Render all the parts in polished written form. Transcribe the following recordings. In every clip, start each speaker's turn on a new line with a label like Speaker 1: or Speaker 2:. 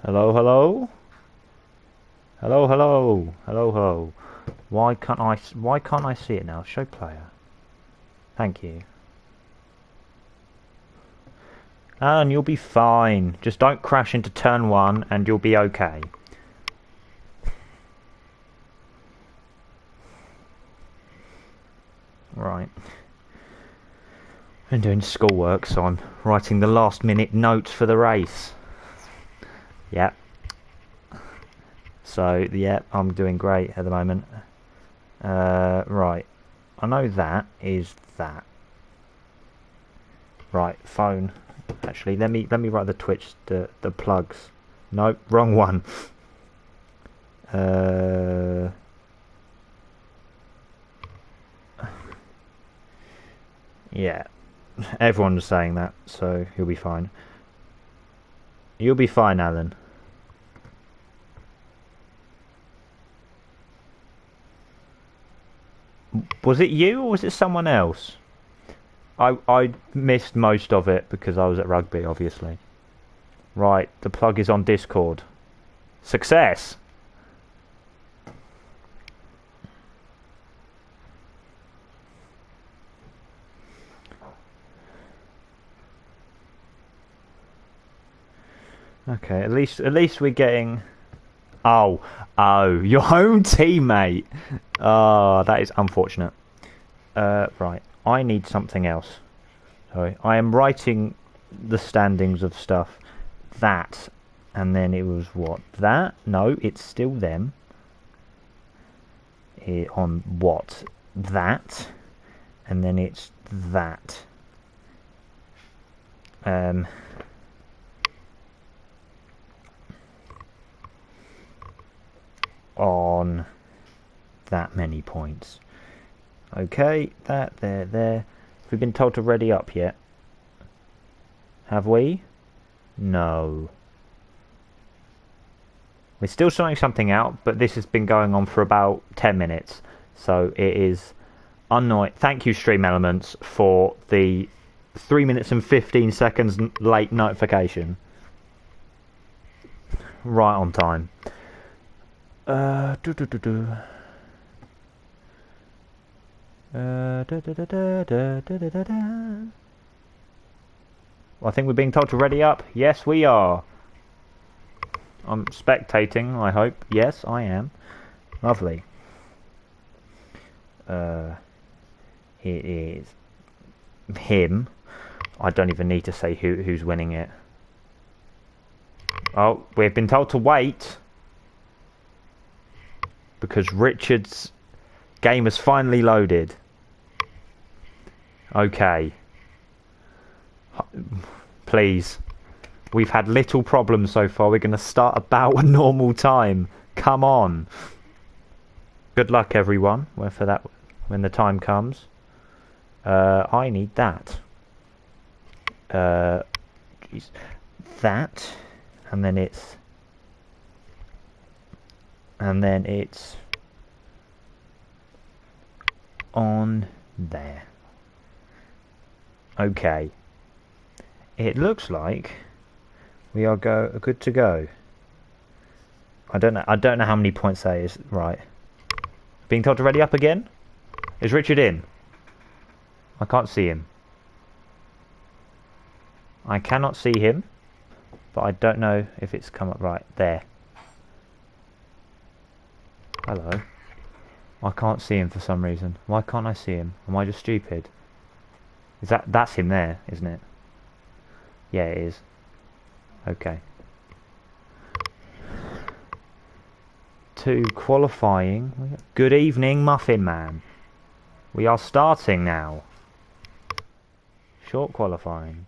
Speaker 1: Hello, hello? Hello, hello? Hello, hello? Why can't I see it now? Show player. Thank you. And you'll be fine. Just don't crash into turn 1 and you'll be okay. Right. Been doing schoolwork, so I'm writing the last minute notes for the race. Yep. So, yeah, I'm doing great at the moment. Right. I know that is that. Right, phone. Actually, let me write the Twitch, the plugs. Nope, wrong one. Yeah. Everyone's saying that, so he'll be fine. You'll be fine, Alan. Was it you or was it someone else? I missed most of it because I was at rugby, obviously. Right, the plug is on Discord. Success! Okay, at least we're getting. Oh, your home teammate. Oh, that is unfortunate. Right, I need something else. Sorry, I am writing the standings of stuff. That, and then it was what? That? No, it's still them. On what? That, and then it's that. On that many points. Okay, that, there. Have we been told to ready up yet? Have we? No. We're still sorting something out, but this has been going on for about 10 minutes. So it is annoying. Thank you, Stream Elements, for the 3 minutes and 15 seconds late notification. Right on time. I think we're being told to ready up. Yes, we are. I'm spectating, I hope. Yes, I am. Lovely. It is him. I don't even need to say who's winning it. Oh, we've been told to wait because Richard's game has finally loaded. Okay. Please. We've had little problems so far. We're going to start about a normal time. Come on. Good luck, everyone, when the time comes. I need that. Geez. That. And then it's on there. Okay. It looks like we are good to go. I don't know how many points that is. Right. Being told to ready up again? Is Richard in? I can't see him. I cannot see him, but I don't know if it's come up right there. Hello. I can't see him for some reason. Why can't I see him? Am I just stupid? That's him there, isn't it? Yeah, it is. Okay. 2 qualifying. Good evening, Muffin Man. We are starting now. Short qualifying.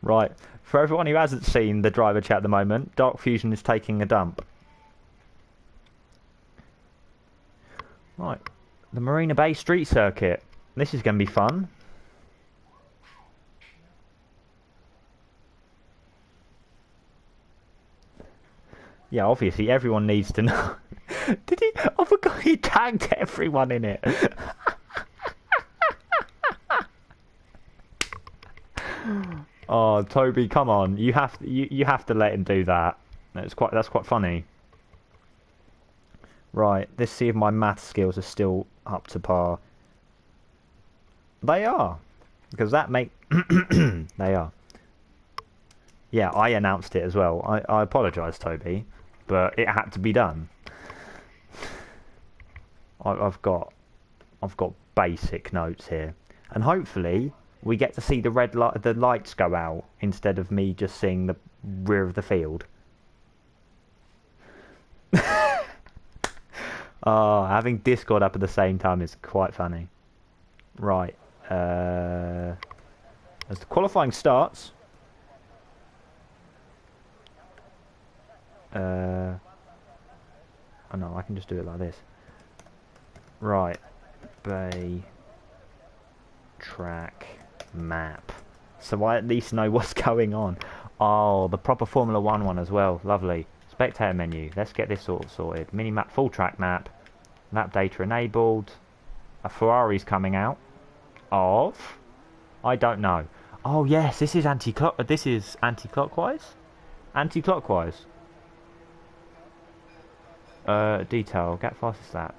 Speaker 1: Right. For everyone who hasn't seen the driver chat at the moment, Dark Fusion is taking a dump. Right. The Marina Bay Street Circuit. This is going to be fun. Yeah, obviously everyone needs to know. Did he? I forgot he tagged everyone in it. Oh, Toby, come on! You have to let him do that. That's quite funny. Right, let's see if my math skills are still up to par. They are, because that make they are. Yeah, I announced it as well. I apologise, Toby, but it had to be done. I've got basic notes here, and hopefully we get to see the the lights go out instead of me just seeing the rear of the field. Oh, having Discord up at the same time is quite funny. Right, as the qualifying starts. Oh no, I can just do it like this. Right, Bay track map. So I at least know what's going on. Oh, the proper Formula 1 one as well. Lovely. Spectator menu. Let's get this all sorted. Mini map, full track map. Map data enabled. A Ferrari's coming out. Of? I don't know. Oh yes, this is anti-clockwise? Anti-clockwise. Detail. Get fastest lap.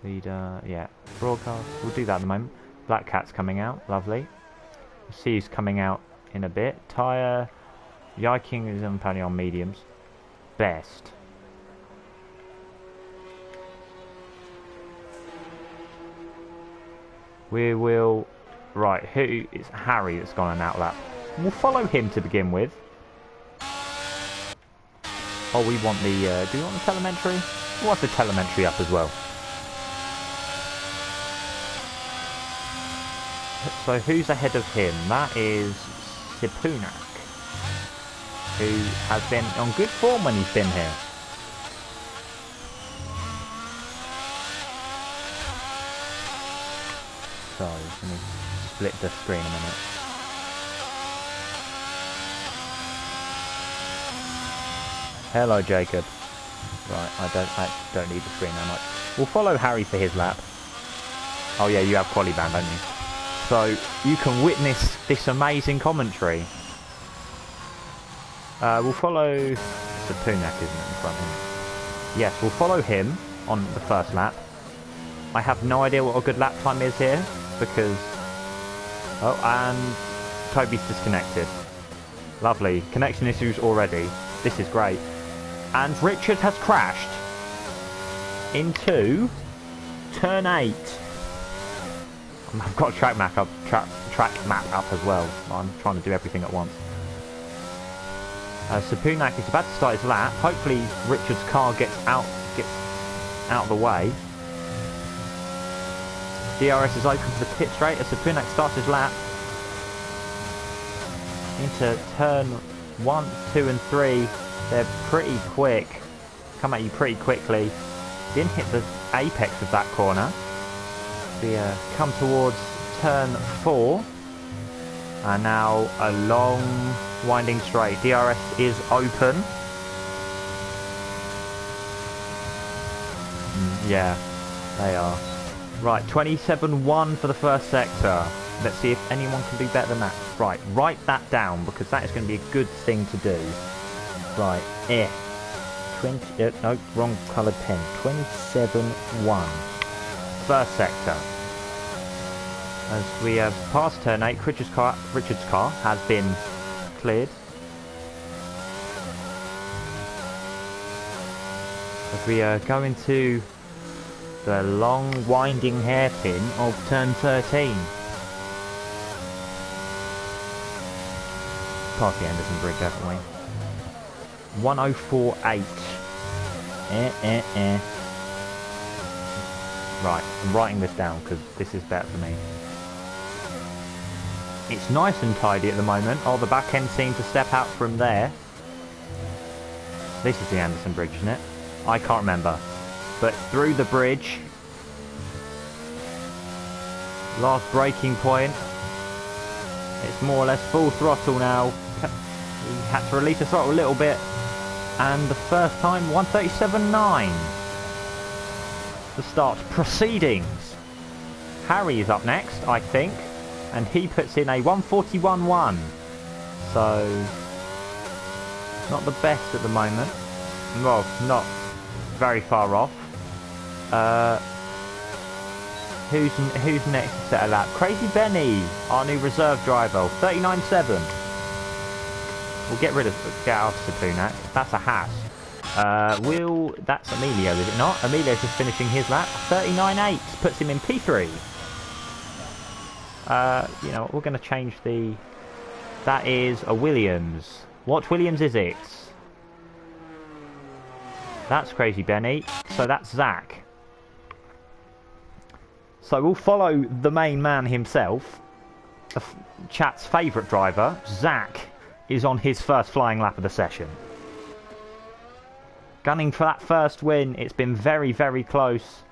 Speaker 1: Leader. Yeah. Broadcast. We'll do that at the moment. Black Cat's coming out. Lovely. We'll see who's coming out in a bit. Tyre. Yiking is apparently on mediums. Best. We will... Right, who... It's Harry that's gone an outlap. We'll follow him to begin with. Oh, we want the... do we want the telemetry? We want the telemetry up as well. So who's ahead of him? That is Sipunak, who has been on good form when he's been here. Sorry, let me split the screen a minute. Hello, Jacob. Right, I don't need the screen that much. We'll follow Harry for his lap. Oh yeah, you have Qualiband, don't you? So you can witness this amazing commentary. We'll follow Sapunak, isn't it, in front of him? Yes, we'll follow him on the first lap. I have no idea what a good lap time is here because... Oh, and Toby's disconnected. Lovely. Connection issues already. This is great. And Richard has crashed into turn 8. I've got a track map up as well. I'm trying to do everything at once. Sapunak is about to start his lap. Hopefully Richard's car gets out of the way. DRS is open for the pit straight as Sapunak starts his lap. Into turn 1, 2 and 3. They're pretty quick. Come at you pretty quickly. Didn't hit the apex of that corner. We come towards turn 4. And now a long winding straight. DRS is open. Yeah, they are. Right, 27-1 for the first sector. Let's see if anyone can do better than that. Right, write that down because that is going to be a good thing to do. Right, 20, no, wrong coloured pen. 27-1. First sector. As we have passed turn 8, Richard's car has been cleared. As we go into the long winding hairpin of turn 13. Past the Anderson Bridge, haven't we? 104.8. Right, I'm writing this down because this is better for me. It's nice and tidy at the moment. Oh, the back end seemed to step out from there. This is the Anderson Bridge, isn't it? I can't remember. But through the bridge. Last braking point. It's more or less full throttle now. He had to release the throttle a little bit. And the first time, 137.9. The start proceedings. Harry is up next, I think. And he puts in a 141.1. So, not the best at the moment. Well, not very far off. Who's next to set a lap? Crazy Benny, our new reserve driver, 39.7. We'll get out of Sapunak. That's a Haas. That's Emilio, is it not? Emilio's just finishing his lap. 39.8 puts him in P3. You know, we're going to change the... That is a Williams. What Williams is it? That's Crazy Benny. So that's Zach. So we'll follow the main man himself. The chat's favourite driver. Zach is on his first flying lap of the session. Gunning for that first win. It's been very, very close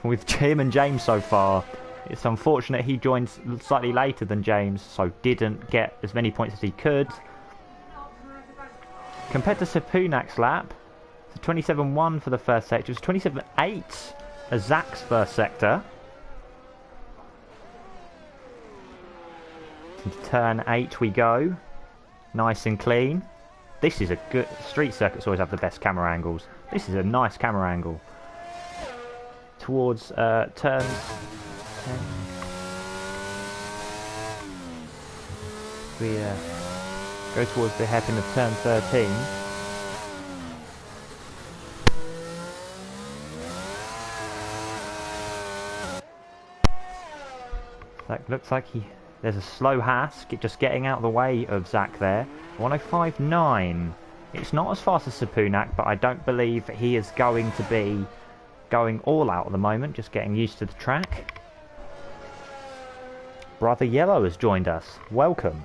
Speaker 1: with him and James so far. It's unfortunate he joined slightly later than James, so didn't get as many points as he could. Compared to Sapunak's lap, it's 27.1 for the first sector. It was 27.8 as Zach's first sector. Into turn 8 we go. Nice and clean. This is a good... Street circuits always have the best camera angles. This is a nice camera angle. Towards turns 10. We go towards the hairpin of turn 13. That looks like there's a slow Haas just getting out of the way of Zach there. 105.9. It's not as fast as Sapunak, but I don't believe he is going to be going all out at the moment, just getting used to the track. Brother Yellow has joined us. Welcome.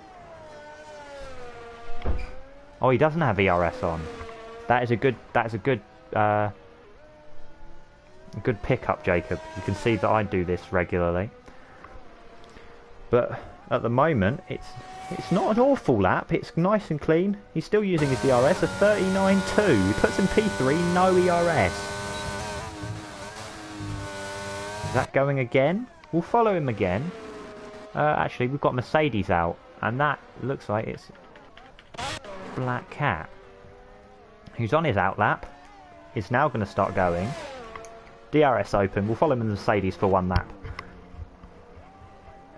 Speaker 1: Oh, he doesn't have ERS on. That is a good good pickup, Jacob. You can see that I do this regularly. But at the moment, it's not an awful lap. It's nice and clean. He's still using his DRS, a 39.2. He puts in P3, no ERS. Is that going again? We'll follow him again. Actually, we've got Mercedes out, and that looks like it's Black Cat, who's on his out lap. Is now going to start going. DRS open. We'll follow him in the Mercedes for one lap.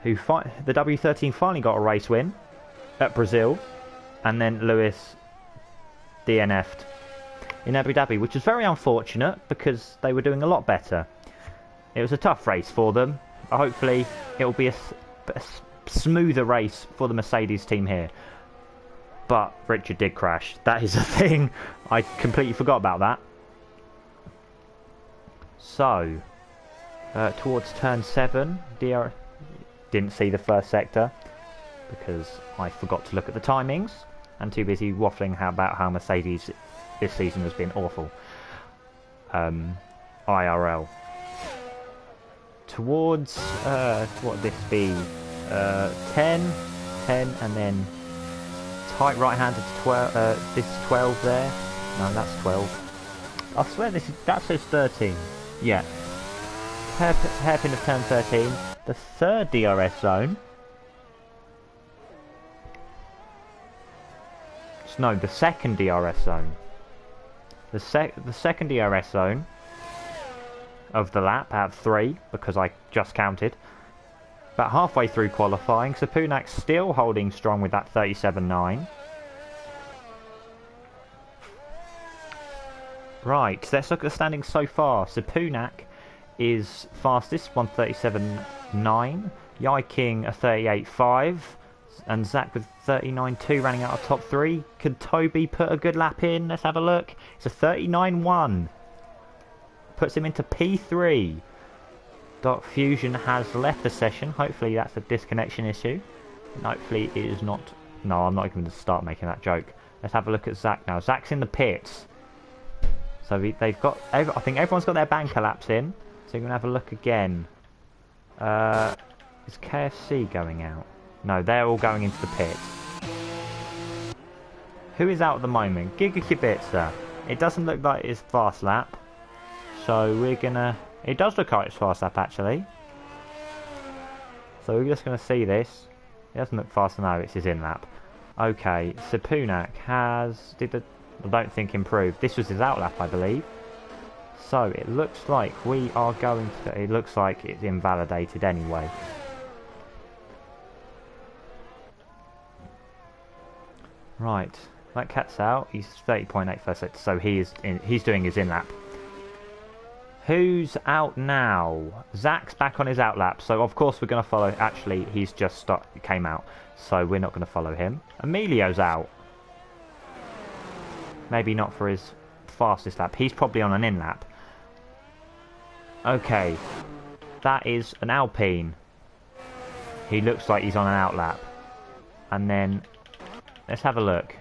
Speaker 1: The W13 finally got a race win at Brazil, and then Lewis DNF'd in Abu Dhabi, which is very unfortunate because they were doing a lot better. It was a tough race for them. Hopefully it will be a smoother race for the Mercedes team here. But Richard did crash. That is a thing. I completely forgot about that. So, towards turn 7, didn't see the first sector because I forgot to look at the timings and too busy waffling about how Mercedes this season has been awful. IRL. Towards, what would this be? 10, and then tight right hand to 12, this is 12 there. No, that's 12. I swear that says 13. Yeah. Hairpin of turn 13. The third DRS zone. No, the second DRS zone. The second DRS zone of the lap out of 3, because I just counted. About halfway through qualifying, Sapunak's still holding strong with that 37.9. Right, let's look at the standings so far. Sapunak is fastest, 137.9. Yai King a 38.5. And Zach with 39.2 running out of top 3. Could Toby put a good lap in? Let's have a look. It's a 39.1. Puts him into P3. Dark Fusion has left the session. Hopefully that's a disconnection issue. And hopefully it is not. No, I'm not even going to start making that joke. Let's have a look at Zach now. Zach's in the pits. So they've got... I think everyone's got their banker laps in. So we're going to have a look again. Is KFC going out? No, they're all going into the pit. Who is out at the moment? Giga Kibitza. It doesn't look like it's fast lap. So we're gonna... It does look like it's fast lap actually. So we're just gonna see this. It doesn't look fast now, it's his in lap. Okay, Sapunak has... I don't think improved. This was his outlap, I believe. So, it looks like we are going to... It looks like it's invalidated anyway. Right. That cat's out. He's 30.8 first sector, so he's doing his in-lap. Who's out now? Zach's back on his outlap, so of course we're going to follow... Actually, he's just came out, so we're not going to follow him. Emilio's out. Maybe not for his fastest lap. He's probably on an in-lap. Okay. That is an Alpine. He looks like he's on an outlap. And then... Let's have a look.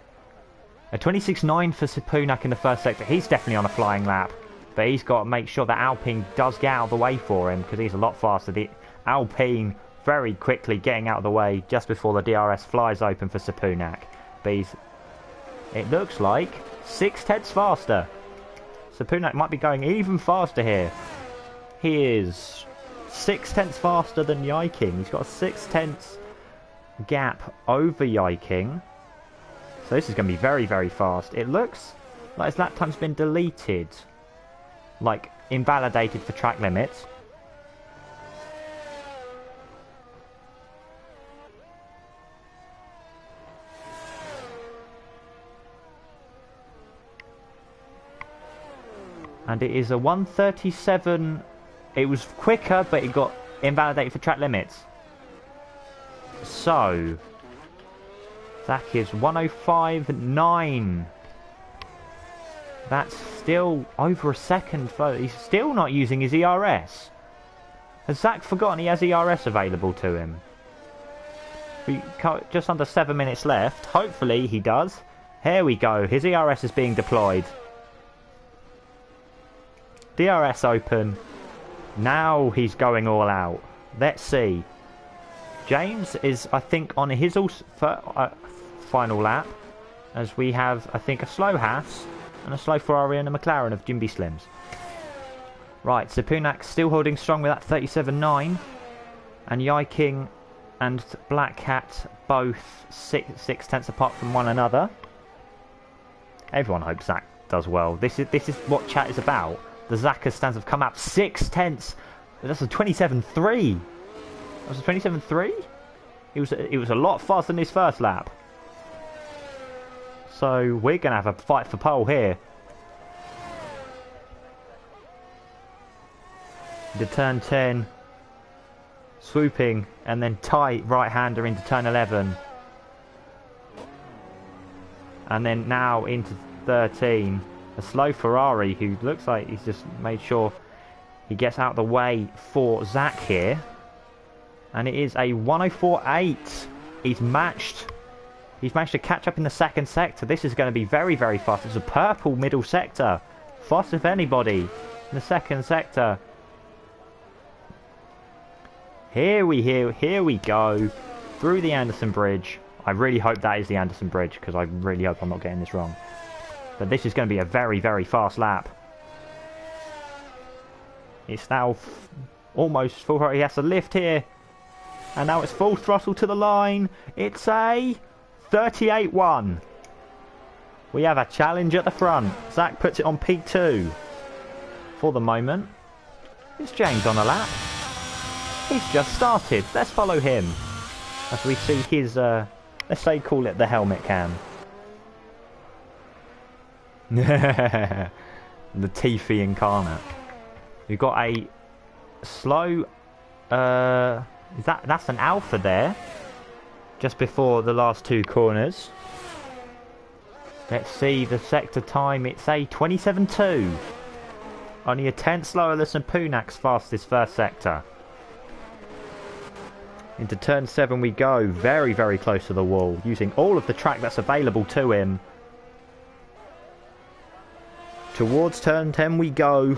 Speaker 1: A 26.9 for Sapunak in the first sector. He's definitely on a flying lap. But he's got to make sure that Alpine does get out of the way for him, because he's a lot faster. The Alpine very quickly getting out of the way just before the DRS flies open for Sapunak. But it looks like 6/10 faster. Sapunak might be going even faster here. He is 6/10 faster than Yiking. He's got a 6/10 gap over Yiking. So this is going to be very, very fast. It looks like his lap time's been deleted. Like, invalidated for track limits. And it is a 1:37. It was quicker, but it got invalidated for track limits. So, Zach is 1:05.9. That's still over a second further. He's still not using his ERS. Has Zach forgotten he has ERS available to him? Just under 7 minutes left. Hopefully he does. Here we go. His ERS is being deployed. DRS open. Now he's going all out. Let's see. James is, I think, on his final lap. As we have, I think, a slow Haas and a slow Ferrari and a McLaren of Jimby Slims. Right, Sapunak still holding strong with that 37.9. And Yiking and Black Cat both 6/10 apart from one another. Everyone hopes Zach does well. This is what chat is about. The Zaka stands have come up 6/10. That's a 27.3. That was a 27.3? It was a lot faster than his first lap. So we're going to have a fight for pole here. Into turn 10. Swooping and then tight right-hander into turn 11. And then now into 13. A slow Ferrari who looks like he's just made sure he gets out of the way for Zach here. And it is a 1:04.8. He's managed to catch up in the second sector. This is going to be very, very fast. It's a purple middle sector. Fast if anybody in the second sector. Here we go. Through the Anderson Bridge. I really hope that is the Anderson Bridge, because I really hope I'm not getting this wrong. But this is going to be a very, very fast lap. It's now almost full. He has to lift here. And now it's full throttle to the line. It's a 38.1. We have a challenge at the front. Zach puts it on P2 for the moment. Is James on a lap? He's just started. Let's follow him as we see his, let's say call it the helmet cam. The Tiffy incarnate. We've got a slow, that's an Alpha there. Just before the last two corners. Let's see the sector time. It's a 27.2. Only a 10th slower than Sapunak's fastest first sector. Into turn 7 we go. Very, very close to the wall. Using all of the track that's available to him. Towards turn 10 we go.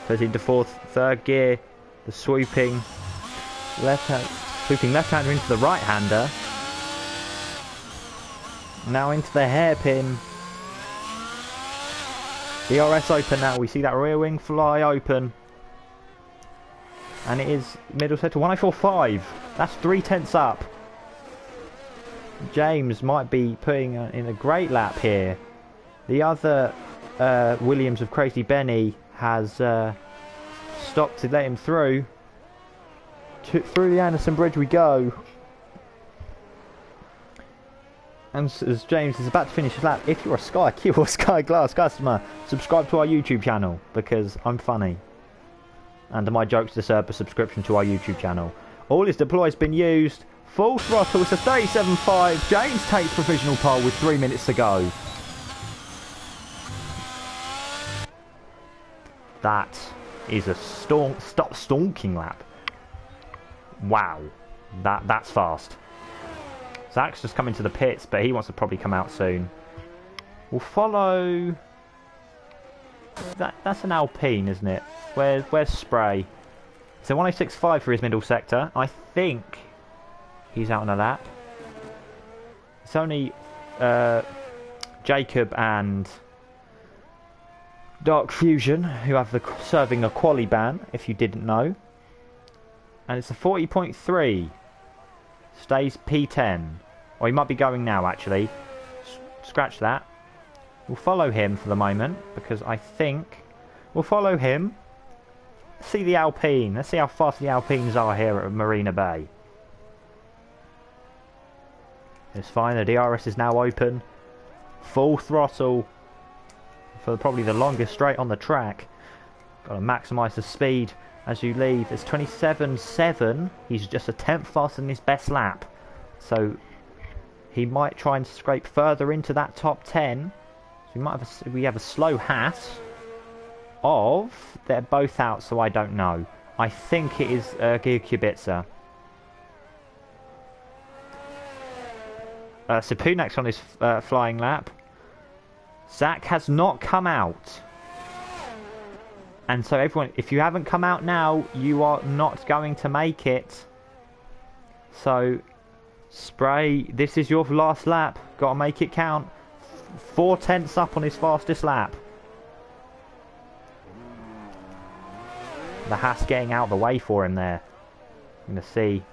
Speaker 1: Goes into third gear. The swooping left-hander into the right-hander. Now into the hairpin. DRS open now. We see that rear wing fly open. And it is middle sector 1:04.5. That's 3/10 up. James might be putting in a great lap here. The other Williams of Crazy Benny has stopped to let him through. Through the Anderson Bridge we go. And as James is about to finish his lap, if you're a Sky Q or Sky Glass customer, subscribe to our YouTube channel because I'm funny. And my jokes deserve a subscription to our YouTube channel. All his deploy's been used. Full throttle, it's a 37.5. James takes provisional pole with 3 minutes to go. That is a stonking lap. Wow. That's fast. Zach's just coming to the pits, but he wants to probably come out soon. We'll follow... That's an Alpine, isn't it? Where's Spray? So 106.5 for his middle sector. I think he's out on a lap. It's only Jacob and Dark Fusion who have serving a quali ban, if you didn't know. And it's a 40.3. Stays P10. Or he might be going now, actually. Scratch that. We'll follow him for the moment, because I think we'll follow him. Let's see the Alpine. Let's see how fast the Alpines are here at Marina Bay. It's fine. The DRS is now open. Full throttle for probably the longest straight on the track. Got to maximise the speed as you leave. It's 27.7. He's just a tenth faster than his best lap. So he might try and scrape further into that top 10. So we have a slow hat of... They're both out, so I don't know. I think it is Gia Kubica. Sapunak's on his flying lap. Zach has not come out. And so everyone, if you haven't come out now, you are not going to make it. So, Spray, this is your last lap. Got to make it count. 4 tenths up on his fastest lap. The Haas getting out of the way for him there. I'm going to see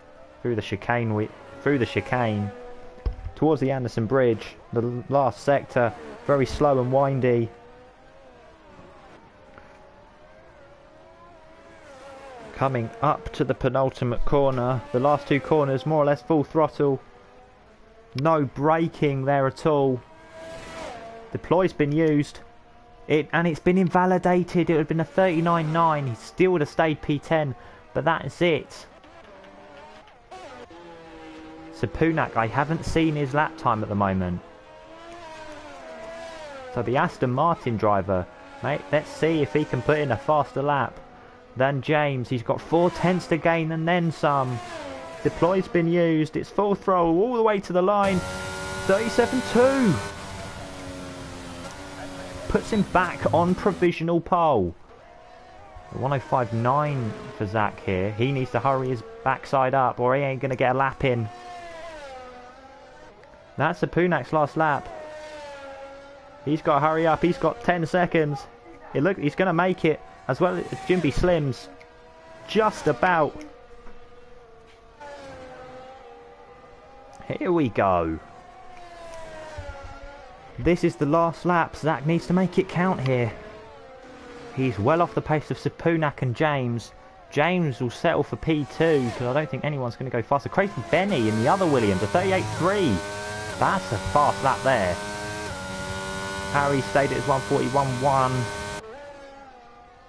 Speaker 1: through the chicane, towards the Anderson Bridge, the last sector, very slow and windy. Coming up to the penultimate corner, the last 2 corners more or less full throttle. No braking there at all. Deploy's been used. And it's been invalidated. It would have been a 39.9. He still would have stayed P10. But that is it. Sapunak, I haven't seen his lap time at the moment. So the Aston Martin driver, mate, let's see if he can put in a faster lap than James. He's got 4 tenths to gain and then some. Deploy's been used. It's full throttle all the way to the line. 37.2. Puts him back on provisional pole. 105.9 for Zach here. He needs to hurry his backside up or he ain't going to get a lap in. That's Sapunak's last lap. He's got to hurry up. He's got 10 seconds. He's going to make it. As well as Jimby Slims. Just about. Here we go. This is the last lap. Zach needs to make it count here. He's well off the pace of Sapunak and James. James will settle for P2 because I don't think anyone's going to go faster. Crazy Benny in the other Williams, a 38.3. That's a fast lap there. Harry stayed at his 141.1.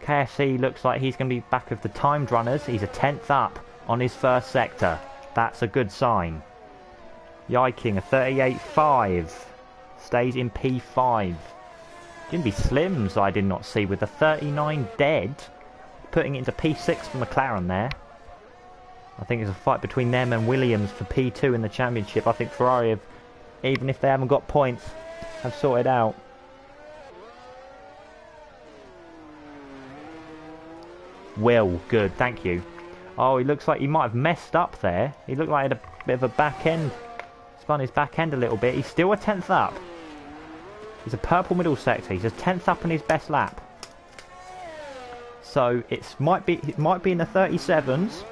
Speaker 1: KFC looks like he's going to be back of the timed runners. He's a 10th up on his first sector. That's a good sign. Yiking, a 38.5. Stays in P5. Jimby Slims I did not see with a 39 dead. Putting it into P6 for McLaren there. I think it's a fight between them and Williams for P2 in the championship. I think Ferrari have, even if they haven't got points, have sorted out. Will, good, thank you. Oh, he looks like he might have messed up there. He looked like he had a bit of a back end. Spun his back end a little bit. He's still a 10th up. He's a purple middle sector. He's a 10th up in his best lap. So it might be in the 37s,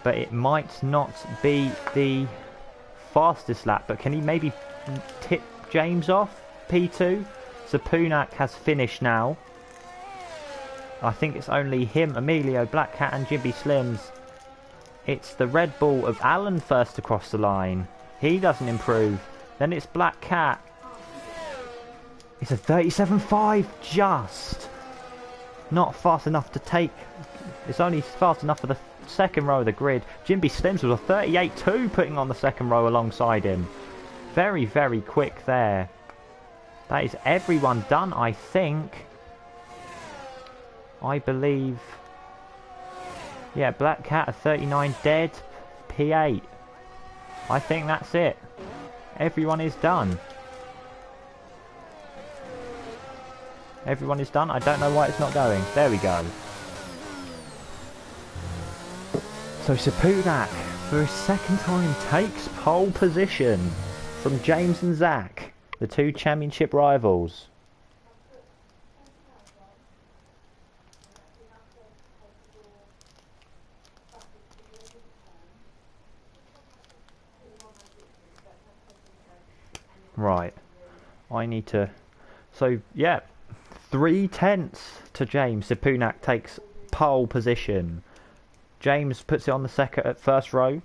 Speaker 1: but it might not be the fastest lap, but can he maybe tip James off? P2. Sapunak has finished now. I think it's only him, Emilio, Black Cat and Jimby Slims. It's the Red Bull of Alan first across the line. He doesn't improve. Then it's Black Cat. It's a 37.5 just. Not fast enough to take. It's only fast enough for the second row of the grid. Jimby Slims was a 38.2 putting on the second row alongside him. Very, very quick there. That is everyone done, I think. I believe. Yeah, Black Cat at 39 dead. P8. I think that's it. Everyone is done. Everyone is done. I don't know why it's not going. There we go. So Sapunak, for his second time, takes pole position from James and Zach, the two championship rivals. Right. I need to... So, yeah. 3/10 to James. Sapunak takes pole position. James puts it on the first row.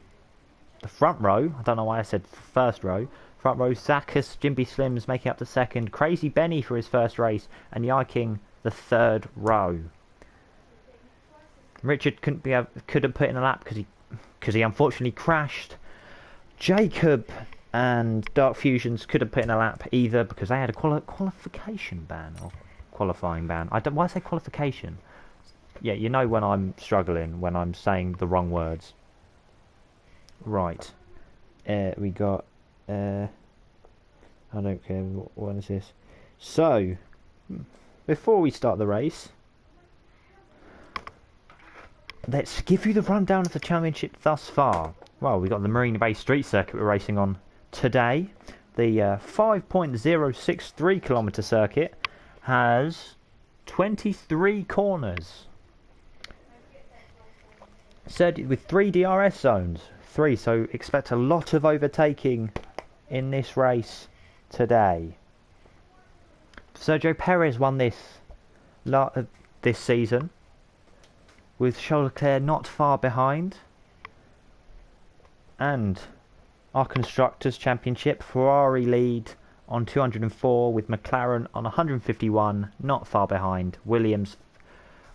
Speaker 1: The front row. I don't know why I said first row. Front row. Zachus, Jimby Slims making up the second. Crazy Benny for his first race. And Yiking the third row. Richard couldn't put in a lap because he unfortunately crashed. Jacob and Dark Fusions couldn't put in a lap either because they had a qualification ban or qualifying ban. Why I say qualification? Yeah, you know when I'm struggling, when I'm saying the wrong words. Right. We got... I don't care, what is this? So, before we start the race, let's give you the rundown of the championship thus far. Well, we got the Marina Bay Street Circuit we're racing on today. The 5.063 kilometre circuit has 23 corners. With 3 DRS zones. 3, so expect a lot of overtaking in this race today. Sergio Perez won this season, with Charles Leclerc not far behind. And our Constructors' Championship, Ferrari lead on 204 with McLaren on 151, not far behind. Williams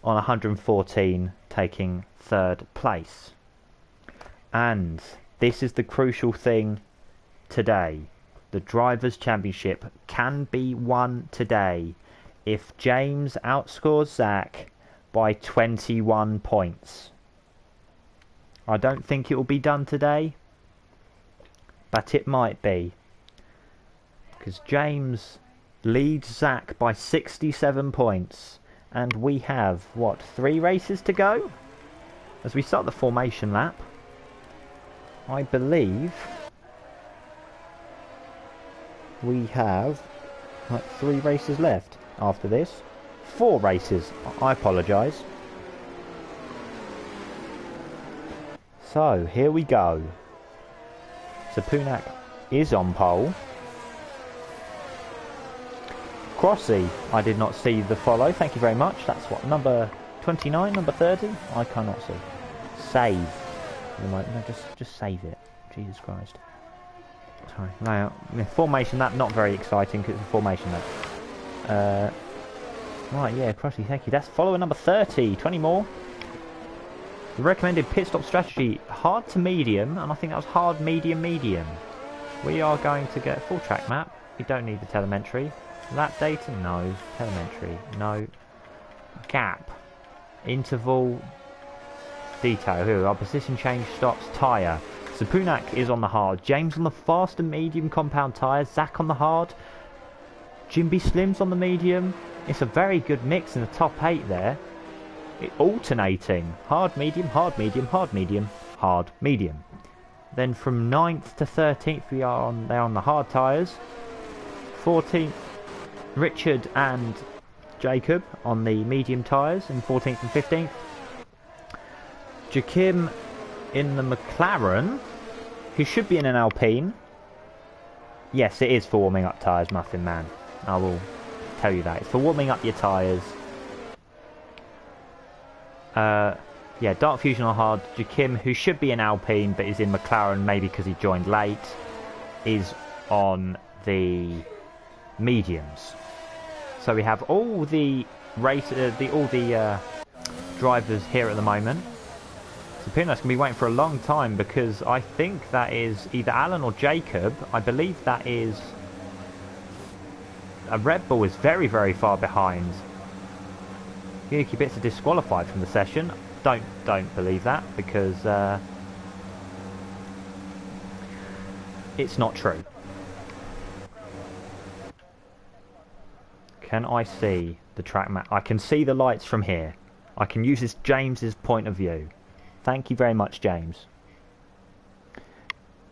Speaker 1: on 114, taking third place. And this is the crucial thing today. The Drivers' Championship can be won today if James outscores Zach by 21 points. I don't think it will be done today, but it might be. Because James leads Zach by 67 points. And we have, what, 3 races to go? As we start the formation lap, I believe we have like 3 races left after this. 4 races, I apologise. So, here we go. Sapunak is on pole. Crossy, I did not see the follow, thank you very much. That's what, number 29, number 30? I cannot see. Save. No, just save it. Jesus Christ. Sorry, layout. Formation lap, not very exciting because it's a formation lap. Right, yeah, Crossy, thank you. That's follower number 30, 20 more. The recommended pit stop strategy, hard to medium, and I think that was hard, medium, medium. We are going to get a full track map. We don't need the telemetry. Lap data, no. Telemetry, no. Gap. Interval. Detail. Here we are. Position change, stops, tyre. Sapunak is on the hard. James on the fast and medium compound tyres. Zach on the hard. Jimby Slims on the medium. It's a very good mix in the top 8 there. Alternating. Hard, medium, hard, medium, hard, medium, hard, medium. Then from 9th to 13th they're on the hard tyres. 14th, Richard and Jacob on the medium tyres in 14th and 15th. Jakim in the McLaren, who should be in an Alpine, Yes, it is for warming up tyres, Muffin Man. I will tell you that. It's for warming up your tyres. Yeah, Dark Fusion on hard. Jakim, who should be in Alpine but is in McLaren, maybe because he joined late, is on the mediums. So we have all the drivers here at the moment. So Pinot's going to be waiting for a long time because I think that is either Alan or Jacob. I believe that is a Red Bull is very, very far behind. Yuki Bits are disqualified from the session. Don't believe that because it's not true. Can I see the track map? I can see the lights from here. I can use this James's point of view. Thank you very much, James.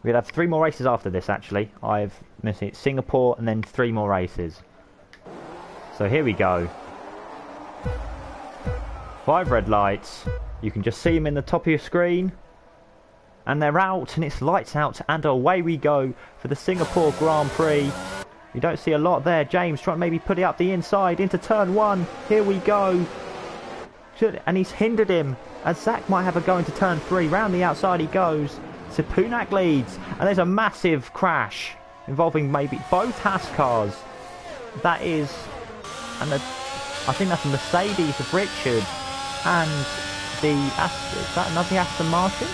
Speaker 1: We'll have 3 more races after this, actually. I've missed it. Singapore and then 3 more races. So here we go. 5 red lights. You can just see them in the top of your screen. And they're out, and it's lights out, and away we go for the Singapore Grand Prix. You don't see a lot there. James trying to maybe put it up the inside into turn 1. Here we go. And he's hindered him as Zach might have a go into turn 3. Round the outside he goes. Sipunak leads, and there's a massive crash involving maybe both Haas cars. That is, and I think that's a Mercedes of Richard and is that another Aston Martin?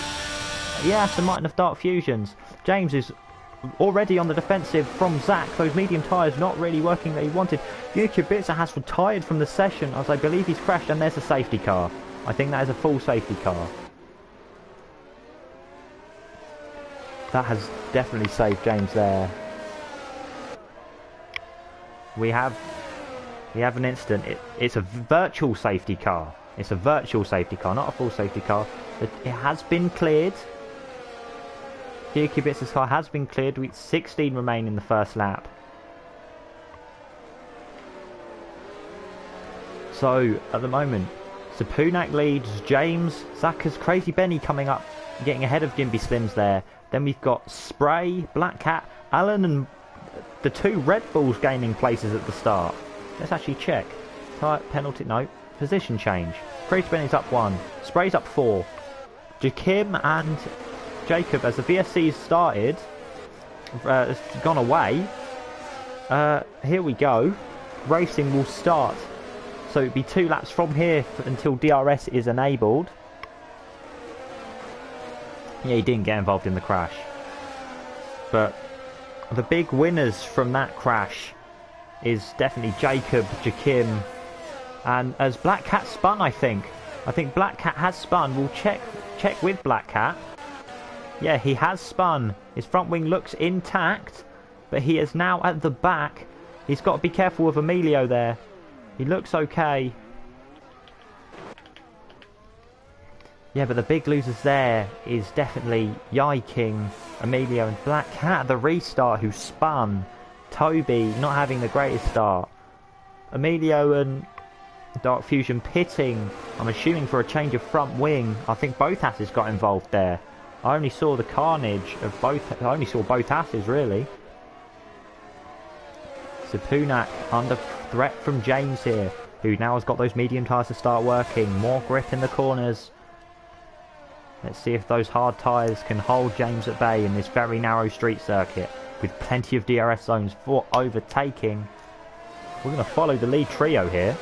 Speaker 1: Yeah, Aston Martin of Dark Fusions. James is already on the defensive from Zach. Those medium tyres not really working that he wanted. Yuki Bitsa has retired from the session as I believe he's crashed, and there's a safety car. I think that is a full safety car. That has definitely saved James there. We have an incident. It's a virtual safety car. It's a virtual safety car, not a full safety car. It has been cleared. Yuki Bitsa's car has been cleared with 16 remain in the first lap. So at the moment, Sipunak leads, James, Zaka's Crazy Benny coming up, getting ahead of Gimby Slims there. Then we've got Spray, Black Cat, Alan and the 2 Red Bulls gaining places at the start. Let's actually check. Penalty, no. Position change. Crazy Benny's up 1. Spray's up 4. Jakim and Jacob, as the VSC's started, has gone away. Here we go. Racing will start. So it'd be 2 laps from here until DRS is enabled. Yeah, he didn't get involved in the crash. But the big winners from that crash is definitely Jacob, Jakim, and as Black Cat spun, I think Black Cat has spun. We'll check with Black Cat. Yeah, he has spun. His front wing looks intact, but he is now at the back. He's got to be careful with Emilio there. He looks okay. Yeah, but the big losers there is definitely Yai King, Emilio and Black Cat, the restart who spun. Toby not having the greatest start. Emilio and Dark Fusion pitting, I'm assuming for a change of front wing. I think both asses got involved there. I only saw the carnage of both. I only saw both asses really. Sipunak under threat from James here, who now has got those medium tyres to start working. More grip in the corners. Let's see if those hard tyres can hold James at bay in this very narrow street circuit with plenty of DRS zones for overtaking. We're going to follow the lead trio here.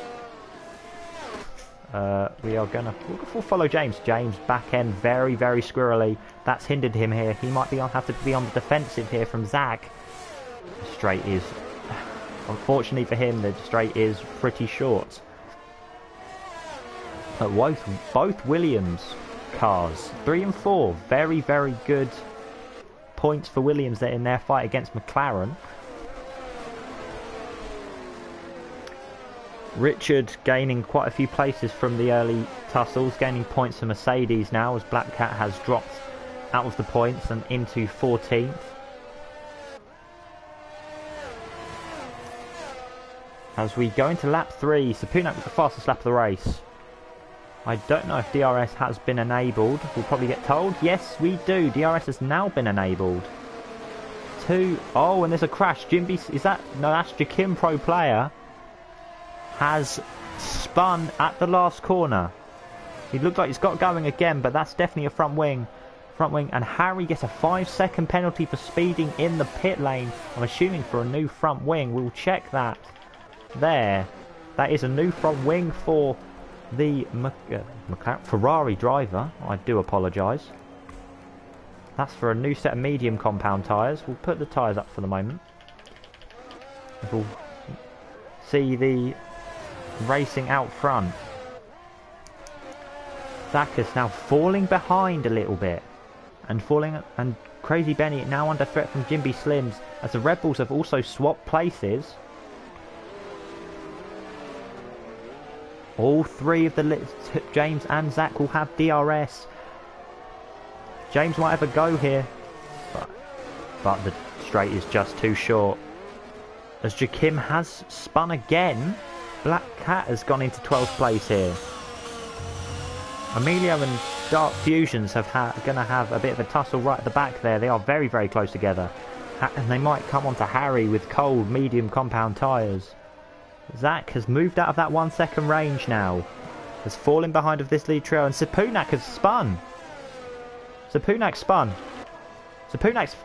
Speaker 1: We'll follow James. James back end very, very squirrely. That's hindered him here. He might have to be on the defensive here from Zach. The straight is, unfortunately for him, the straight is pretty short. But both Williams cars, 3 and 4, very, very good points for Williams there in their fight against McLaren. Richard gaining quite a few places from the early tussles, gaining points for Mercedes now as Black Cat has dropped out of the points and into 14th. As we go into lap 3, Sipunak with the fastest lap of the race. I don't know if DRS has been enabled. We'll probably get told. Yes, we do. DRS has now been enabled. two. Oh, and there's a crash. Is that? No, that's Jakim Pro Player. Has spun at the last corner. He looked like he's got going again, but that's definitely a front wing. And Harry gets a 5-second penalty for speeding in the pit lane. I'm assuming for a new front wing. We'll check that there. That is a new front wing for the Ferrari driver. I do apologise. That's for a new set of medium compound tyres. We'll put the tyres up for the moment. We'll see the racing out front. Zach is now falling behind a little bit. And Crazy Benny now under threat from Jimby Slims as the Red Bulls have also swapped places. All three of the James and Zach will have DRS. James might have a go here, but the straight is just too short. As Jakim has spun again, Black Cat has gone into 12th place here. Emilio and Dark Fusions are going to have a bit of a tussle right at the back there. They are very, very close together. And they might come on to Harry with cold, medium compound tyres. Zach has moved out of that 1 second range now. Has fallen behind of this lead trio. And Sapunak has spun. Sapunak's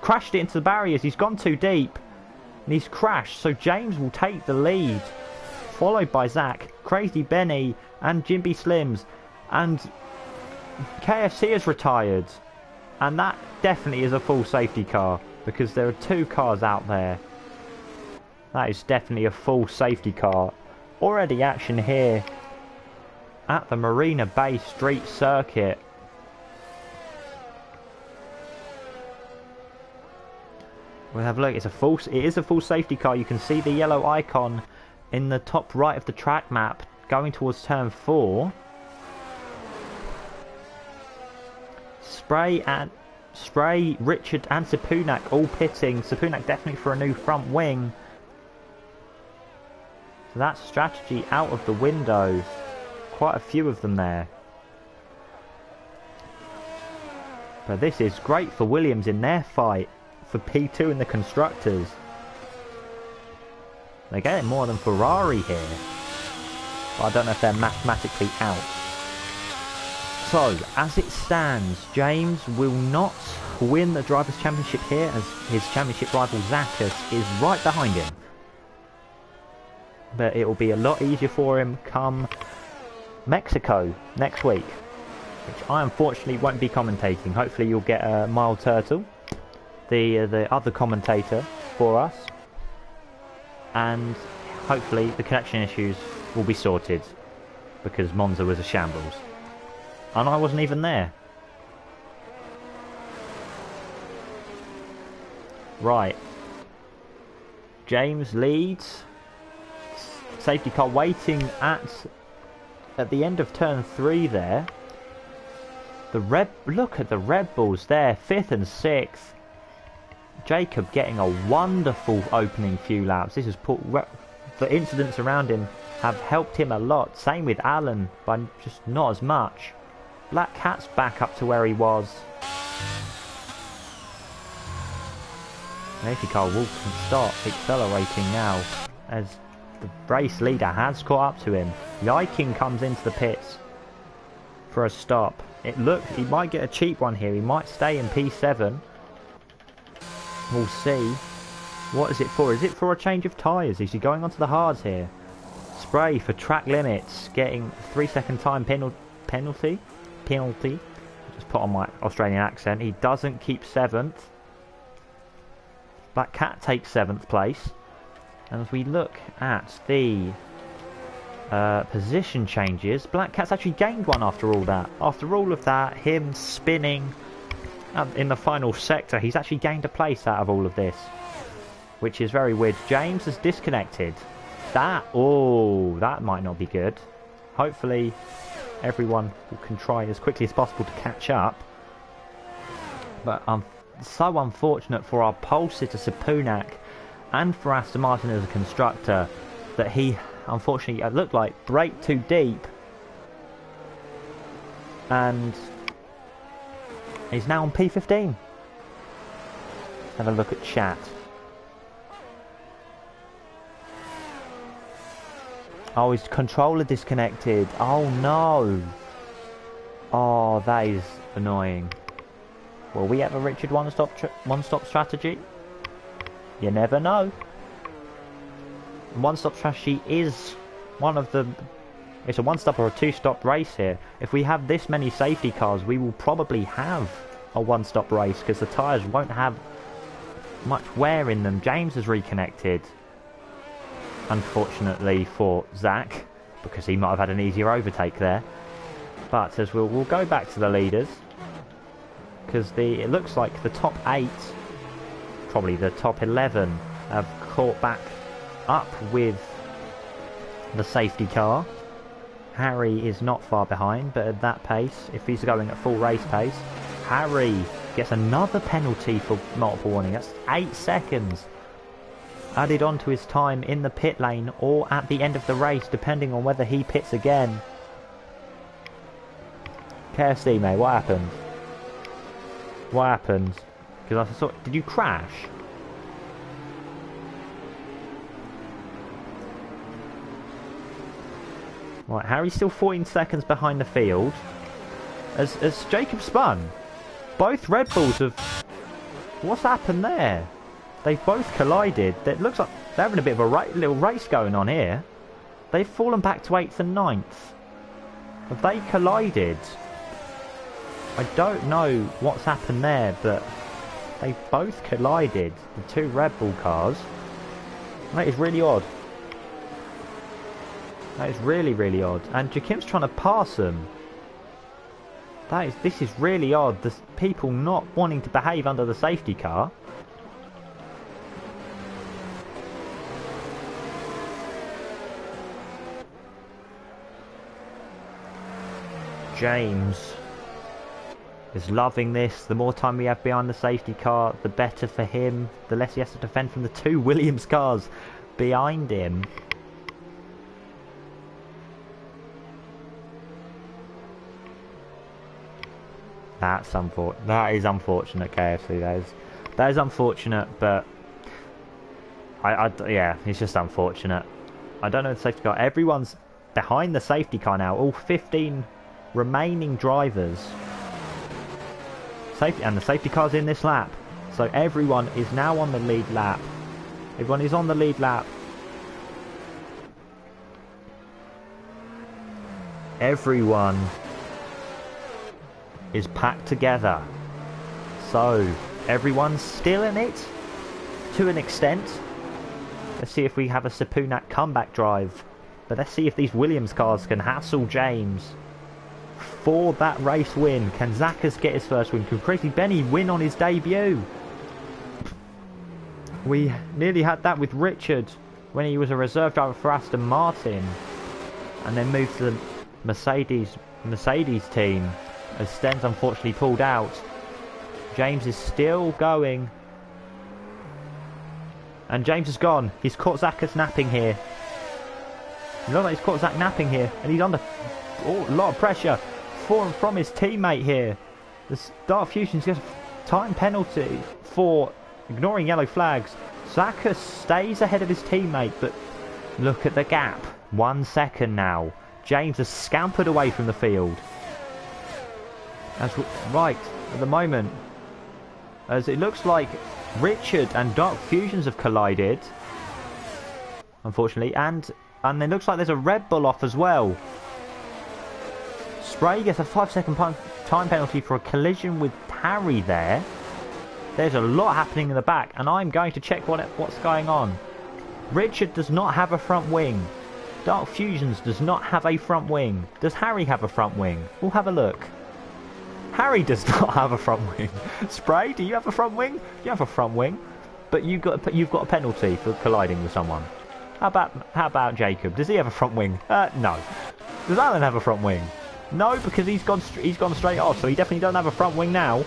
Speaker 1: crashed it into the barriers. He's gone too deep. And he's crashed. So James will take the lead. Followed by Zach, Crazy Benny and Jimby Slims. And KFC has retired. And that definitely is a full safety car. Because there are two cars out there. That is definitely a full safety car. Already action here at the Marina Bay Street Circuit. We'll have a look. It is a full safety car. You can see the yellow icon in the top right of the track map going towards turn 4. Spray, Richard and Sapunak all pitting. Sapunak definitely for a new front wing. So that's strategy out of the window. Quite a few of them there. But this is great for Williams in their fight for P2 in the Constructors. They're getting more than Ferrari here. But I don't know if they're mathematically out. So, as it stands, James will not win the Drivers' Championship here as his championship rival Zakas is right behind him. But it will be a lot easier for him come Mexico next week, which I unfortunately won't be commentating. Hopefully you'll get Mild Turtle, the other commentator for us, and hopefully the connection issues will be sorted because Monza was a shambles. And I wasn't even there. Right. James leads. Safety car waiting at the end of turn 3 there. Look at the Red Bulls there, 5th and 6th. Jacob getting a wonderful opening few laps. This has put the incidents around him have helped him a lot. Same with Alan, but just not as much. Black Cat's back up to where he was. Safety car will start accelerating now as the race leader has caught up to him. Yiking comes into the pits for a stop. It looks he might get a cheap one here. He might stay in P7. We'll see. What is it for? Is it for a change of tyres? Is he going onto the hards here? Spray for track limits, getting 3-second time penalty. Just put on my Australian accent. He doesn't keep 7th. Black Cat takes 7th place. And as we look at the position changes, Black Cat's actually gained one after all that. After all of that, him spinning in the final sector, he's actually gained a place out of all of this, which is very weird. James has disconnected. That might not be good. Hopefully everyone can try as quickly as possible to catch up. But so unfortunate for our pole sitter Sapunak and for Aston Martin as a constructor that he unfortunately it looked like braked too deep and he's now on P15. Have a look at chat. Oh, his controller disconnected. Oh no. Oh, that is annoying. Will we have a Richard one-stop strategy? You never know. One-stop strategy is one of the... It's a one-stop or a two-stop race here. If we have this many safety cars, we will probably have a one-stop race because the tyres won't have much wear in them. James has reconnected. Unfortunately for Zach, because he might have had an easier overtake there. But as we'll go back to the leaders, because it looks like the top 8, probably the top 11, have caught back up with the safety car. Harry is not far behind, but at that pace, if he's going at full race pace, Harry gets another penalty for multiple warning. That's 8 seconds added on to his time in the pit lane or at the end of the race, depending on whether he pits again. KFC, mate, what happened? What happened? Because I saw... Did you crash? Right, Harry's still 14 seconds behind the field. As Jacob spun, both Red Bulls have... What's happened there? They've both collided. It looks like they're having a bit of a little race going on here. They've fallen back to 8th and 9th. Have they collided? I don't know what's happened there, but they both collided. The two Red Bull cars. That is really odd. That is really, really odd. And Jakim's trying to pass them. This is really odd. There's people not wanting to behave under the safety car. James is loving this. The more time we have behind the safety car, the better for him. The less he has to defend from the two Williams cars behind him. That's unfortunate. That is unfortunate, KFC. That is unfortunate, but yeah, it's just unfortunate. I don't know the safety car. Everyone's behind the safety car now. All 15 remaining drivers. And the safety car's in this lap. So everyone is now on the lead lap. Everyone is on the lead lap. Everyone is packed together. So everyone's still in it to an extent. Let's see if we have a Sapunak comeback drive. But let's see if these Williams cars can hassle James for that race win. Can Zakas get his first win? Can Crazy Benny win on his debut? We nearly had that with Richard when he was a reserve driver for Aston Martin, and then moved to the Mercedes team as Sten's unfortunately pulled out. James is still going, and James is gone. He's caught Zakas napping here. It looks like he's caught Zach napping here, and he's under a lot of pressure for and from his teammate here. The Dark Fusions gets a time penalty for ignoring yellow flags. Zakas stays ahead of his teammate, but look at the gap. 1 second now. James has scampered away from the field. That's right at the moment, as it looks like Richard and Dark Fusions have collided, unfortunately, and it looks like there's a Red Bull off as well. Spray gets a 5-second time penalty for a collision with Harry there. There's a lot happening in the back, and I'm going to check what's going on. Richard does not have a front wing. Dark Fusions does not have a front wing. Does Harry have a front wing? We'll have a look. Harry does not have a front wing. Spray, do you have a front wing? You have a front wing, but you've got a penalty for colliding with someone. How about Jacob? Does he have a front wing? No. Does Alan have a front wing? No, because he's gone straight off, so he definitely doesn't have a front wing now.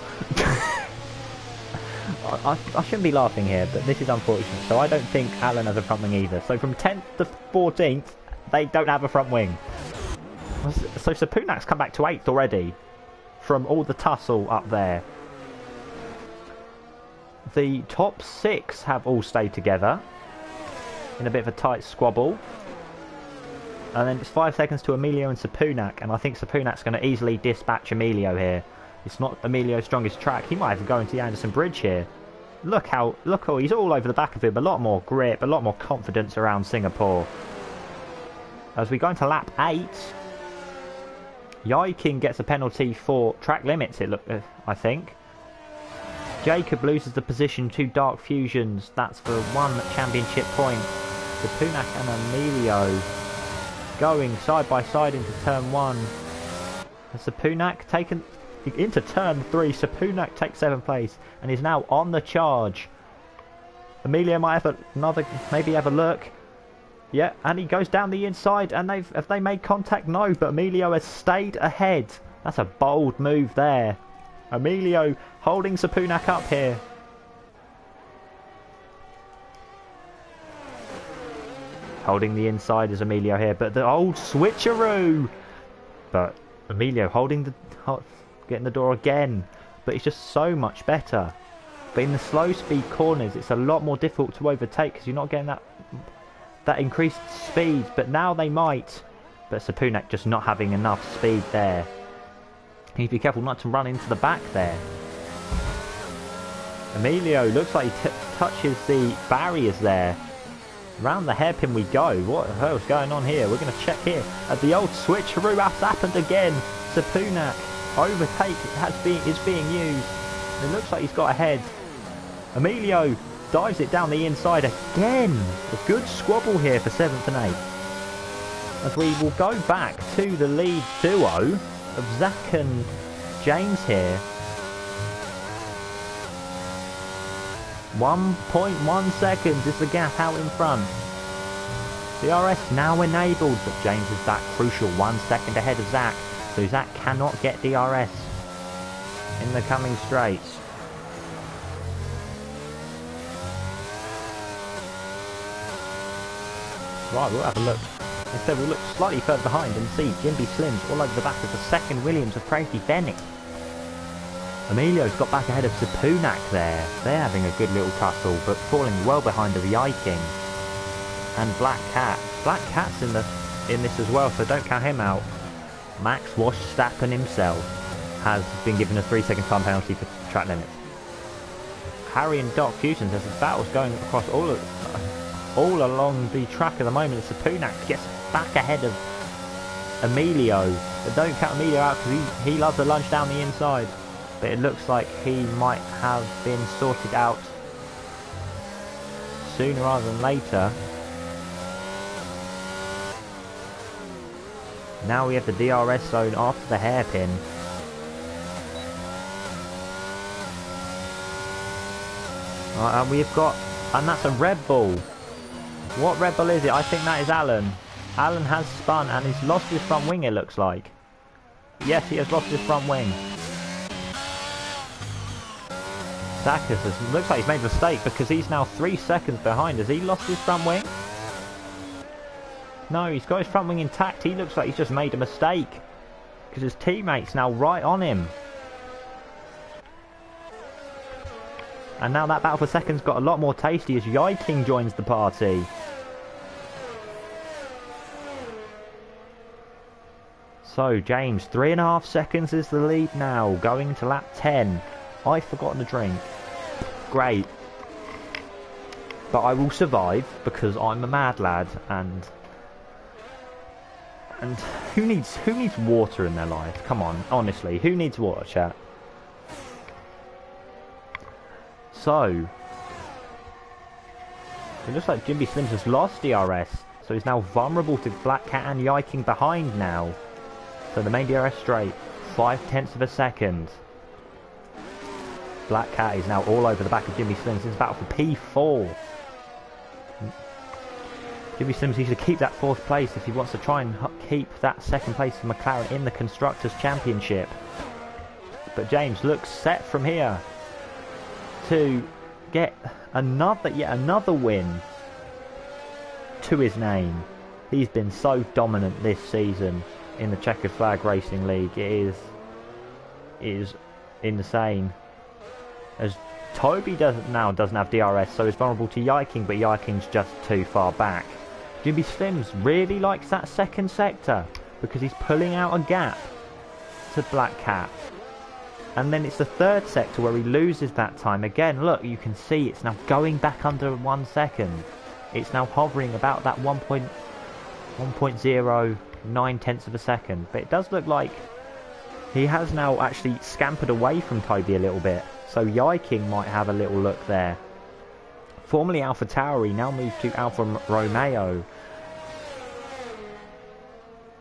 Speaker 1: I shouldn't be laughing here, but this is unfortunate. So I don't think Alan has a front wing either. So from 10th to 14th, they don't have a front wing. So Sapunak's come back to 8th already from all the tussle up there. the top 6 have all stayed together in a bit of a tight squabble. And then it's 5 seconds to Emilio and Sapunak, and I think Sapunak's going to easily dispatch Emilio here. It's not Emilio's strongest track. He might have to go into the Anderson Bridge here. Look how he's all over the back of him. A lot more grip, a lot more confidence around Singapore. As we go into lap 8, Yiking gets a penalty for track limits, I think. Jacob loses the position to Dark Fusions. That's for 1 championship point. Sapunak and Emilio going side by side into turn 1. And Sapunak taken into turn 3. Sapunak takes 7th place and is now on the charge. Emilio might have maybe have a look. Yeah, and he goes down the inside, and have they made contact? No, but Emilio has stayed ahead. That's a bold move there. Emilio holding Sapunak up here. Holding the inside is Emilio here, but the old switcheroo. But Emilio getting the door again, but it's just so much better. But in the slow speed corners, it's a lot more difficult to overtake because you're not getting that increased speed. But now they might. But Sapunak just not having enough speed there. You need to be careful not to run into the back there. Emilio looks like he touches the barriers there. Round the hairpin we go. What the hell's going on here? We're going to check here. The old switcheroo has happened again. Sapunak overtake is being used. It looks like he's got ahead. Emilio dives it down the inside again. A good squabble here for 7th and 8th. As we will go back to the lead duo of Zach and James here. 1.1 seconds is the gap out in front. DRS now enabled, but James is that crucial 1 second ahead of Zach. So Zach cannot get DRS in the coming straights. Right, we'll have a look. Instead we'll look slightly further behind and see Jimby Slims all over the back of the second Williams of Crazy Bennett. Emilio's got back ahead of Sapunak there. They're having a good little tussle, but falling well behind of Yiking and Black Cat. Black Cat's in this as well, so don't count him out. Max Verstappen himself has been given a 3-second time penalty for track limits. Harry and Doc Fusions, as the battle's going across all along the track at the moment. Sapunak gets back ahead of Emilio, but don't count Emilio out because he loves to lunge down the inside. But it looks like he might have been sorted out sooner rather than later. Now we have the DRS zone after the hairpin. And we've got, and that's a Red Bull. What Red Bull is it? I think that is Alan. Alan has spun and he's lost his front wing, it looks like. Yes, he has lost his front wing. Sakas looks like he's made a mistake because he's now 3 seconds behind. Has he lost his front wing? No, he's got his front wing intact. He looks like he's just made a mistake because his teammate's now right on him. And now that battle for second's got a lot more tasty as Yiking joins the party. So James, 3.5 seconds is the lead now, going to lap 10. I've forgotten the drink. Great. But I will survive because I'm a mad lad, and who needs water in their life? Come on, honestly, who needs water, chat? So it looks like Jimby Slims has lost DRS, so he's now vulnerable to Black Cat and Yiking behind now. So the main DRS straight, 0.5 of a second. Black Cat is now all over the back of Jimmy Slims. It's battle for P4. Jimmy Slims needs to keep that 4th place if he wants to try and keep that 2nd place for McLaren in the Constructors' Championship. But James looks set from here to get yet another win to his name. He's been so dominant this season in the Checkered Flag Racing League. It is insane. As Toby doesn't have DRS, so it's vulnerable to Yiking, but Yiking's just too far back. Jimmy Slims really likes that second sector because he's pulling out a gap to Black Cat. And then it's the third sector where he loses that time. Again, look, you can see it's now going back under 1 second. It's now hovering about that 1.09 tenths of a second. But it does look like he has now actually scampered away from Toby a little bit. So Yiking might have a little look there. Formerly Alpha Tauri, now moves to Alfa Romeo.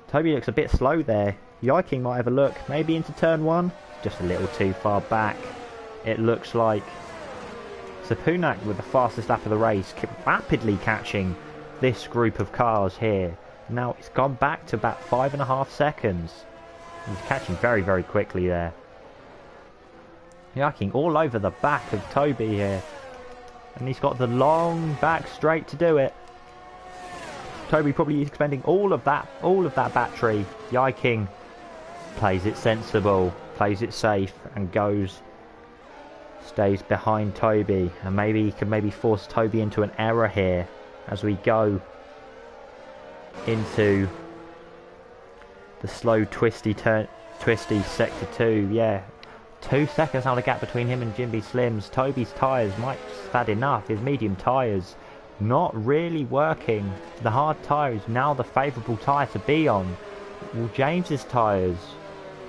Speaker 1: Toby looks a bit slow there. Yiking might have a look, maybe into turn 1. Just a little too far back. It looks like Sapunak with the fastest lap of the race, rapidly catching this group of cars here. Now it's gone back to about 5.5 seconds. He's catching very, very quickly there. Yiking all over the back of Toby here. And he's got the long back straight to do it. Toby probably expending all of that battery. Yiking plays it sensible, plays it safe, and stays behind Toby. And maybe he can force Toby into an error here as we go into the slow twisty sector 2. Yeah, 2 seconds now the gap between him and Jimby Slims. Toby's tyres might have had enough. His medium tyres not really working. The hard tyre is now the favourable tyre to be on. Will James's tyres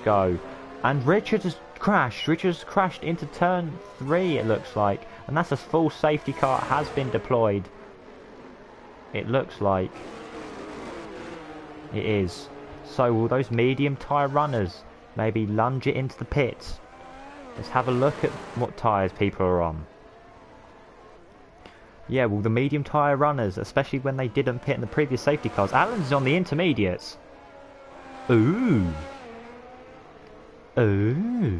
Speaker 1: go? And Richard has crashed. Richard's crashed into turn 3, it looks like. And that's a full safety car has been deployed. It looks like it is. So will those medium tyre runners maybe lunge it into the pits? Let's have a look at what tyres people are on. Yeah, well, the medium tyre runners, especially when they didn't pit in the previous safety cars. Allen's on the intermediates. Ooh. Ooh.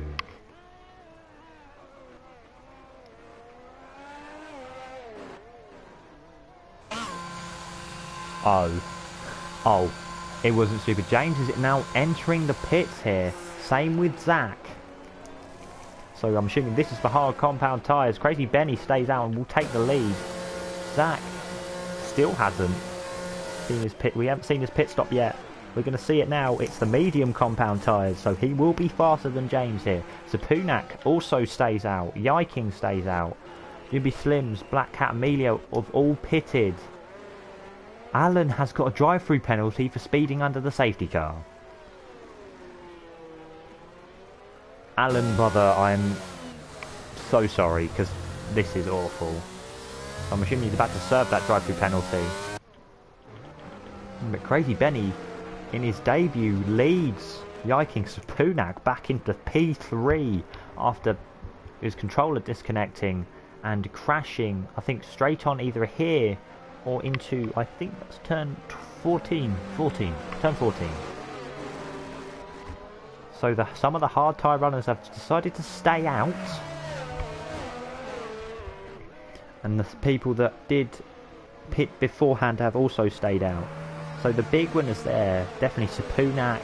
Speaker 1: Oh. It wasn't stupid. James is now entering the pits here. Same with Zach. So I'm assuming this is for hard compound tyres. Crazy Benny stays out and will take the lead. Zach still hasn't seen his pit. We haven't seen his pit stop yet. We're going to see it now. It's the medium compound tyres, so he will be faster than James here. Sapunak also stays out. Yiking stays out. Jimby Slims, Black Cat, Emilio have all pitted. Allen has got a drive-through penalty for speeding under the safety car. Alan, brother, I'm so sorry, because this is awful. I'm assuming he's about to serve that drive-through penalty. But Crazy Benny, in his debut, leads Yiking Sapunak back into P3 after his controller disconnecting and crashing, I think, straight on either here or into, I think that's turn 14. Turn 14. So some of the hard tyre runners have decided to stay out. And the people that did pit beforehand have also stayed out. So the big winners there, definitely Sapunak.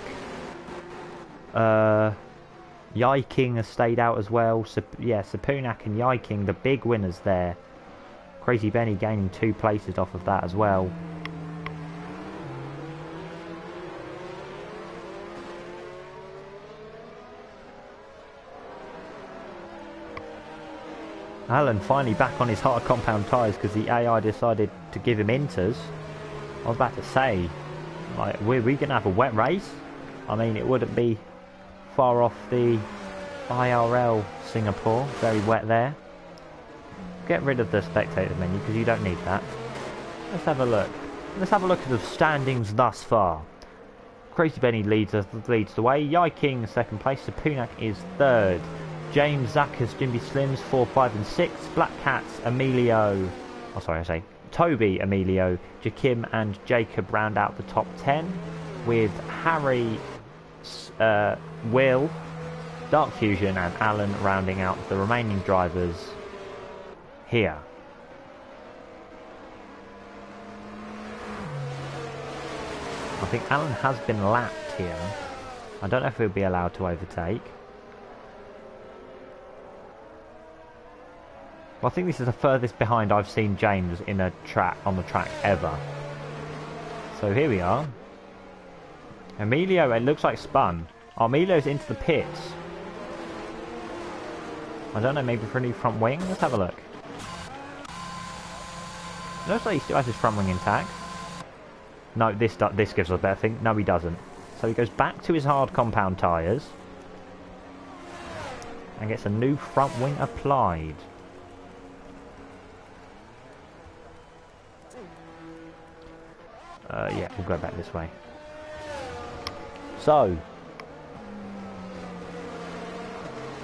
Speaker 1: Yiking has stayed out as well. Sapunak and Yiking, the big winners there. Crazy Benny gaining 2 places off of that as well. Alan finally back on his hard compound tyres because the AI decided to give him inters. I was about to say, like, we're going to have a wet race? I mean, it wouldn't be far off the IRL Singapore. Very wet there. Get rid of the spectator menu because you don't need that. Let's have a look. Let's have a look at the standings thus far. Crazy Benny leads the way. Yiking second place. Sapunak is third. James, Zachas, Jimby Slims 4, 5 and 6. Black Cats, Emilio. Oh, sorry, I say Toby, Emilio, Jakim and Jacob round out the top 10, with Harry, Will, Dark Fusion and Alan rounding out the remaining drivers here. I think Alan has been lapped here. I don't know if he'll be allowed to overtake. Well, I think this is the furthest behind I've seen James in a track on the track ever. So here we are. Emilio, it looks like spun. Oh, Emilio's into the pits. I don't know, maybe for a new front wing? Let's have a look. Looks like he still has his front wing intact. No, this gives us a better thing. No, he doesn't. So he goes back to his hard compound tyres. And gets a new front wing applied. Yeah, we'll go back this way. So,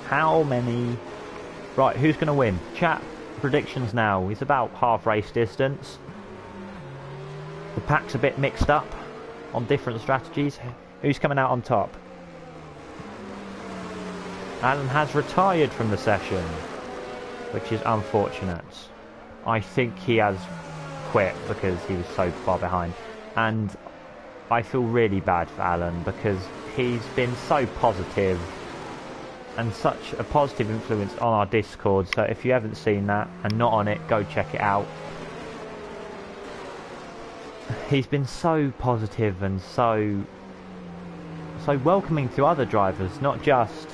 Speaker 1: how many... Right, who's going to win? Chat predictions now. It's about half race distance. The pack's a bit mixed up on different strategies. Who's coming out on top? Alan has retired from the session, which is unfortunate. I think he has quit because he was so far behind. And I feel really bad for Alan because he's been so positive and such a positive influence on our Discord. So if you haven't seen that and not on it, go check it out. He's been so positive and so welcoming to other drivers, not just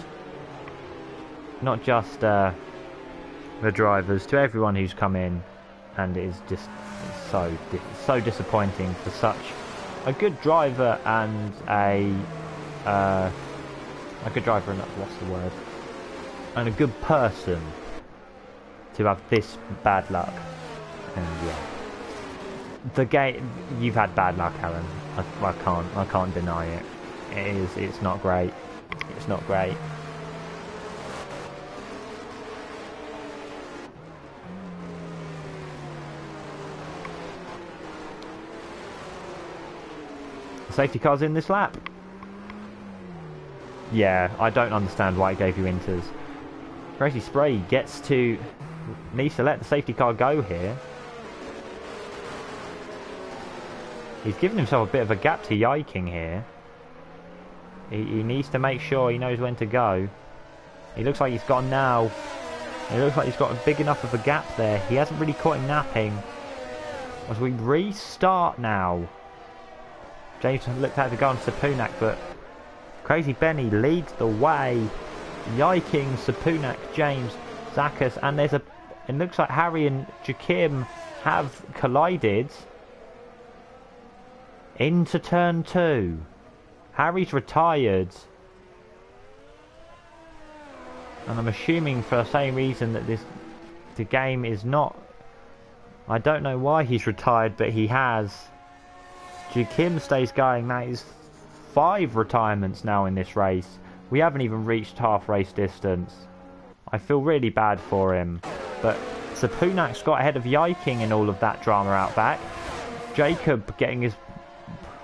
Speaker 1: the drivers, to everyone who's come in, and it is just so disappointing for such a good driver and a good driver and what's the word, and a good person to have this bad luck. And yeah, the game, you've had bad luck, Alan. I can't deny it. It's not great. It's not great. Safety car's in this lap. Yeah, I don't understand why it gave you inters. Crazy Spray needs to let the safety car go here. He's given himself a bit of a gap to Yiking here. He needs to make sure he knows when to go. He looks like he's gone now. It looks like he's got a big enough of a gap there. He hasn't really caught him napping. As we restart now. James looked out to go on Sapunak, but Crazy Benny leads the way. Yiking, Sapunak, James, Zakas, and it looks like Harry and Jakim have collided into turn 2. Harry's retired, and I'm assuming for the same reason that the game is not. I don't know why he's retired, but he has. Kim stays going. That is 5 retirements now in this race. We haven't even reached half race distance. I feel really bad for him. But Sapunak's got ahead of Yiking in all of that drama out back. Jacob getting his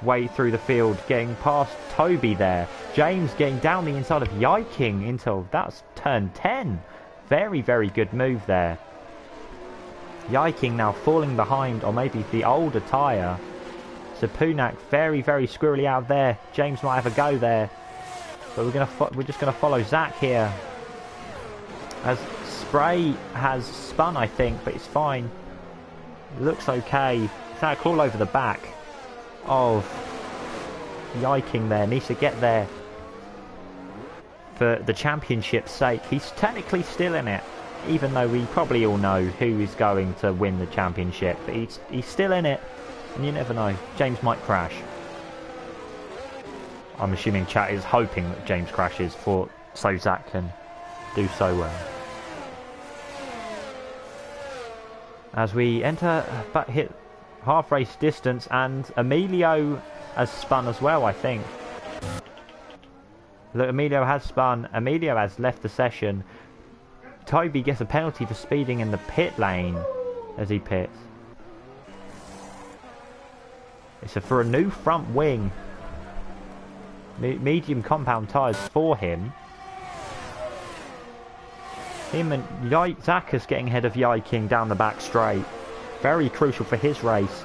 Speaker 1: way through the field, getting past Toby there. James getting down the inside of Yiking until that's turn 10. Very, very good move there. Yiking now falling behind, or maybe the older tyre. Sapunak very, very squirrely out there. James might have a go there, but we're just gonna follow Zach here. As Spray has spun, I think, but it's fine. It looks okay. Zach all over the back of Yiking there. Needs to get there for the championship's sake. He's technically still in it, even though we probably all know who is going to win the championship. But he's still in it. And you never know, James might crash. I'm assuming chat is hoping that James crashes so Zach can do so well. As we enter, but hit half race distance, and Emilio has spun as well, I think. Look, Emilio has spun. Emilio has left the session. Toby gets a penalty for speeding in the pit lane as he pits. It's for a new front wing. Medium compound tyres for him. Him and Zakas getting ahead of Yiking down the back straight. Very crucial for his race.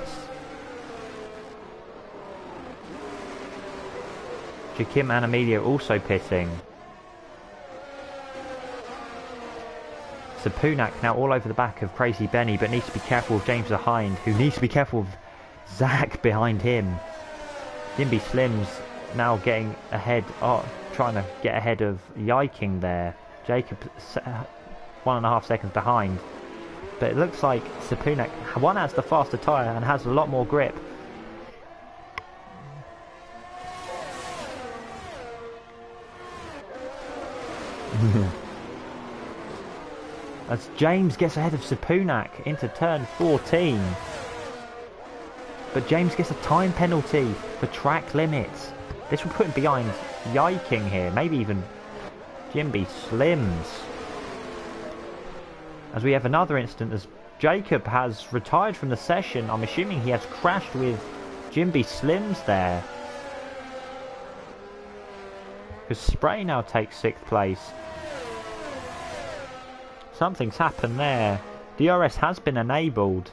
Speaker 1: Jakim and Emilio also pitting. Sapunak now all over the back of Crazy Benny, but needs to be careful of James behind, who needs to be careful of Zach behind him. Jimby Slims now getting ahead, trying to get ahead of Yiking there. Jacob 1.5 seconds behind. But it looks like Sapunak, one, has the faster tyre and has a lot more grip. As James gets ahead of Sapunak into turn 14. But James gets a time penalty for track limits. This will put him behind Yiking here, maybe even Jimby Slims. As we have another incident as Jacob has retired from the session. I'm assuming he has crashed with Jimby Slims there. Because Spray now takes 6th place. Something's happened there. DRS has been enabled.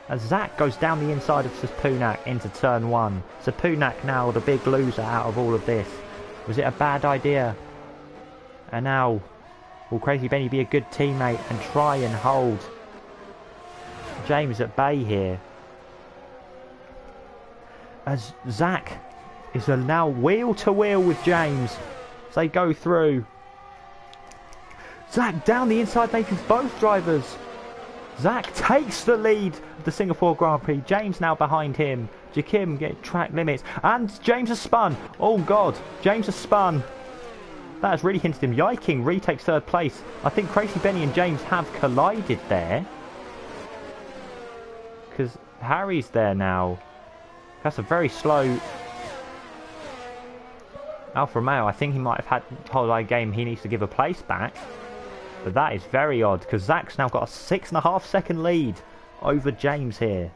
Speaker 1: As Zach goes down the inside of Sapunak into turn 1. Sapunak now the big loser out of all of this. Was it a bad idea? And now, will Crazy Benny be a good teammate and try and hold James at bay here? As Zach is now wheel to wheel with James as they go through. Zach down the inside making both drivers. Zach takes the lead of the Singapore Grand Prix. James now behind him. Jakim get track limits. And James has spun. Oh God, James has spun. That has really hinted him. Yiking retakes 3rd place. I think Crazy Benny and James have collided there. Because Harry's there now. That's a very slow Alfa Romeo. I think he might have had the whole game. He needs to give a place back. But that is very odd because Zach's now got a 6.5 second lead over James here.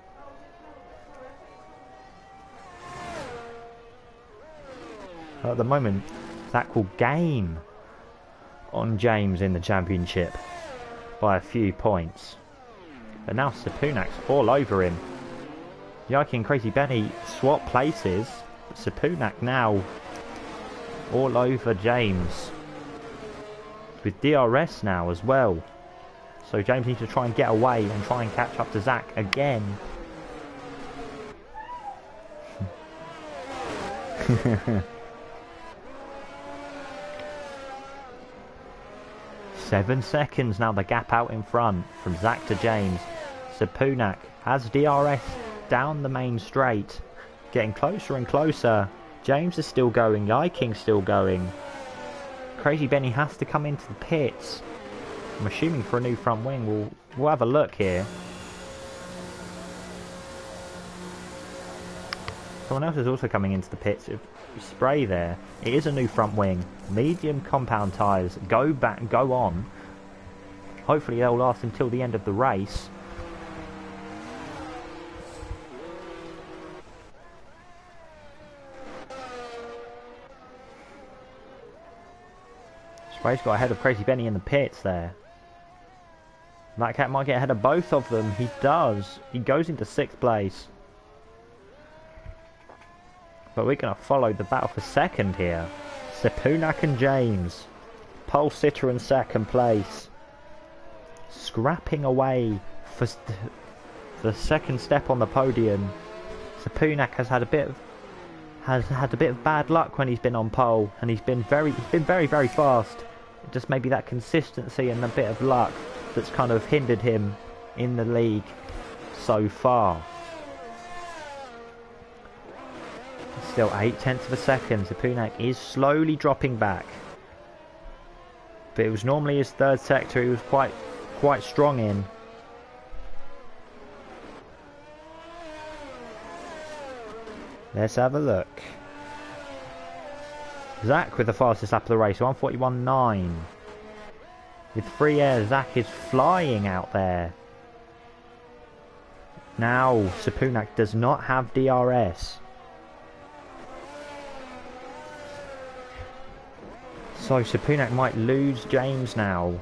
Speaker 1: At the moment, Zach will gain on James in the championship by a few points. But now Sapunak's all over him. Yaki and Crazy Benny swap places. But Sapunak now all over James. With DRS now as well. So James needs to try and get away and try and catch up to Zach again. Seven seconds now, the gap out in front from Zach to James. Sapunak has DRS down the main straight. Getting closer and closer. James is still going. Yiking's still going. Crazy Benny has to come into the pits. I'm assuming for a new front wing. We'll have a look here. Someone else is also coming into the pits. If you spray there, it is a new front wing. Medium compound tyres. Go back, go on. Hopefully they'll last until the end of the race. Spray's got ahead of Crazy Benny in the pits there. That cat might get ahead of both of them. He does. He goes into 6th place. But we're going to follow the battle for 2nd here. Sapunak and James. Pole sitter in 2nd place. Scrapping away for the 2nd step on the podium. Sapunak has had a bit of bad luck when he's been on pole, and he's been very fast. Just maybe that consistency and a bit of luck that's kind of hindered him in the league so far. Still 0.8 of a second. Sapunak is slowly dropping back. But it was normally his 3rd sector he was quite strong in. Let's have a look. Zach with the fastest lap of the race, 1:41.9. With free air, Zach is flying out there. Now, Sapunak does not have DRS. So Sapunak might lose James now.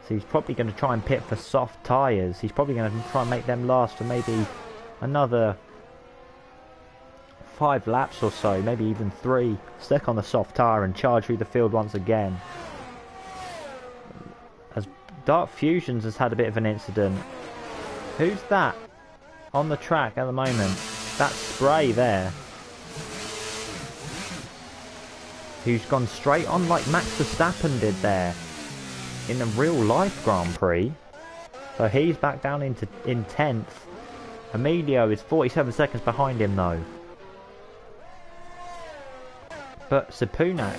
Speaker 1: So he's probably going to try and pit for soft tyres. He's probably going to try and make them last for maybe another 5 laps or so, maybe even 3. Stick on the soft tyre and charge through the field once again. As Dark Fusions has had a bit of an incident. Who's that on the track at the moment? That Spray there. Who's gone straight on like Max Verstappen did there in a real life Grand Prix. So he's back down in 10th. Emilio is 47 seconds behind him though. But Sapunak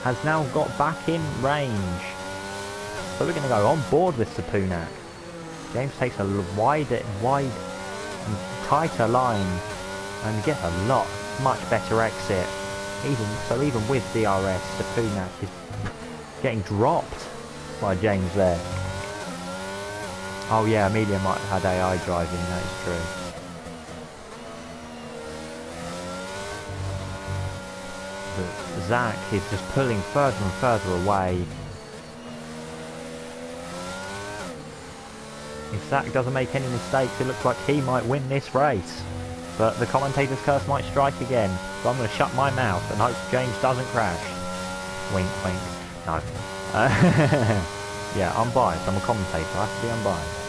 Speaker 1: has now got back in range. So we're going to go on board with Sapunak. James takes a wide and tighter line and gets a much better exit. Even with DRS, Sapunak is getting dropped by James there. Oh yeah, Amelia might have had AI driving, that is true. But Zach is just pulling further and further away. If Zach doesn't make any mistakes, it looks like he might win this race. But the commentator's curse might strike again. So I'm going to shut my mouth and hope James doesn't crash. Wink, wink. No. Yeah, I'm biased. I'm a commentator. I have to be unbiased.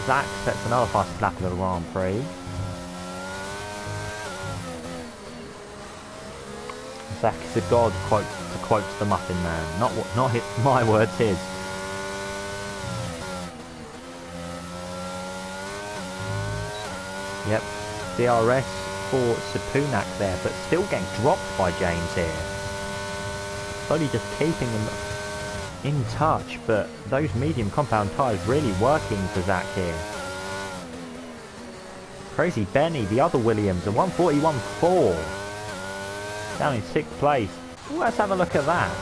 Speaker 1: Zach sets another fastest lap of the Grand Prix. Zach is a god, to quote the Muffin Man. Not his, my words, his. Yep, DRS for Sapunak there, but still getting dropped by James here. Slowly just keeping him in touch, but those medium compound tyres really working for Zach here. Crazy Benny, the other Williams, a 141.4. Down in 6th place. Ooh, let's have a look at that.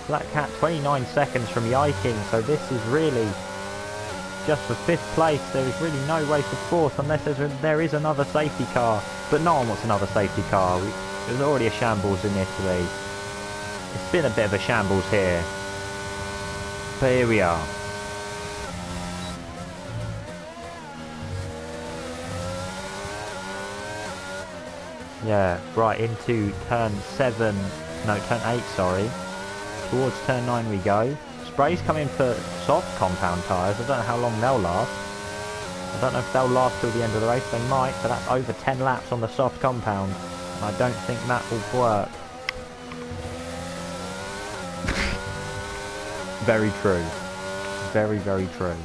Speaker 1: Black Cat 29 seconds from Yiking, so this is really just for 5th place. There is really no race for 4th unless there is another safety car, but no one wants another safety car. There's already a shambles in Italy. It's been a bit of a shambles here. But here we are. Yeah, right into turn 8, sorry. Towards turn 9 we go. Spray's coming for soft compound tyres. I don't know how long they'll last. I don't know if they'll last till the end of the race. They might, but that's over 10 laps on the soft compound. And I don't think that will work. Very true. Very, very true.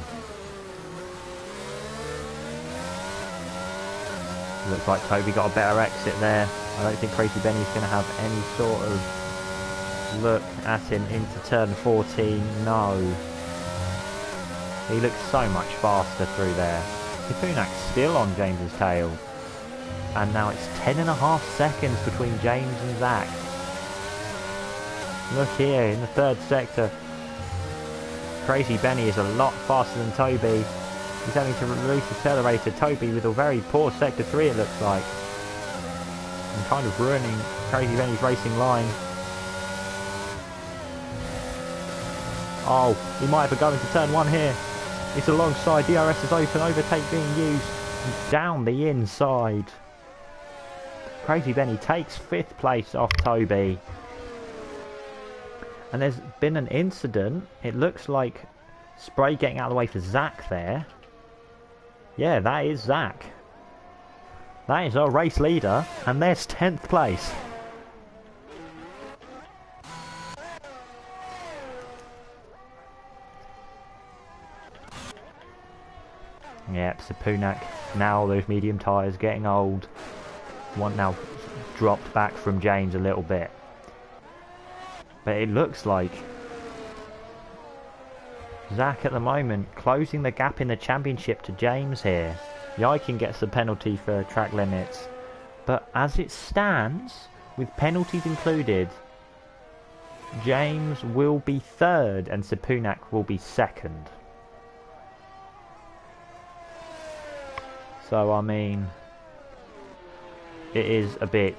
Speaker 1: Looks like Toby got a better exit there. I don't think Crazy Benny's going to have any sort of look at him into turn 14. No. He looks so much faster through there. Sapunak's still on James's tail. And now it's 10.5 seconds between James and Zach. Look here in the 3rd sector. Crazy Benny is a lot faster than Toby. He's having to release accelerator. Toby with a very poor sector 3 it looks like. And kind of ruining Crazy Benny's racing line. Oh, he might have a go into turn 1 here. It's alongside, DRS is open, overtake being used. And down the inside. Crazy Benny takes 5th place off Toby. And there's been an incident. It looks like Spray getting out of the way for Zach there. Yeah, that is Zach. That is our race leader. And there's 10th place. Yep, Sapunak. Now those medium tyres getting old. One now dropped back from James a little bit. But it looks like Zach at the moment closing the gap in the championship to James here. Yiking gets the penalty for track limits. But as it stands, with penalties included, James will be 3rd and Sapunak will be 2nd. So, I mean, it is a bit.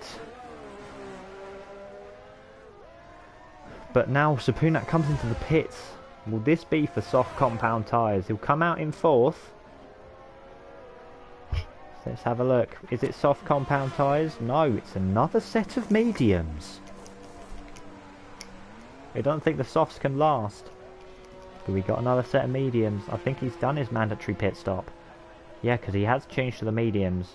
Speaker 1: But now Sapunak comes into the pits. Will this be for soft compound tyres? He'll come out in 4th. Let's have a look. Is it soft compound tyres? No, it's another set of mediums. I don't think the softs can last. But we got another set of mediums. I think he's done his mandatory pit stop. Yeah, because he has changed to the mediums.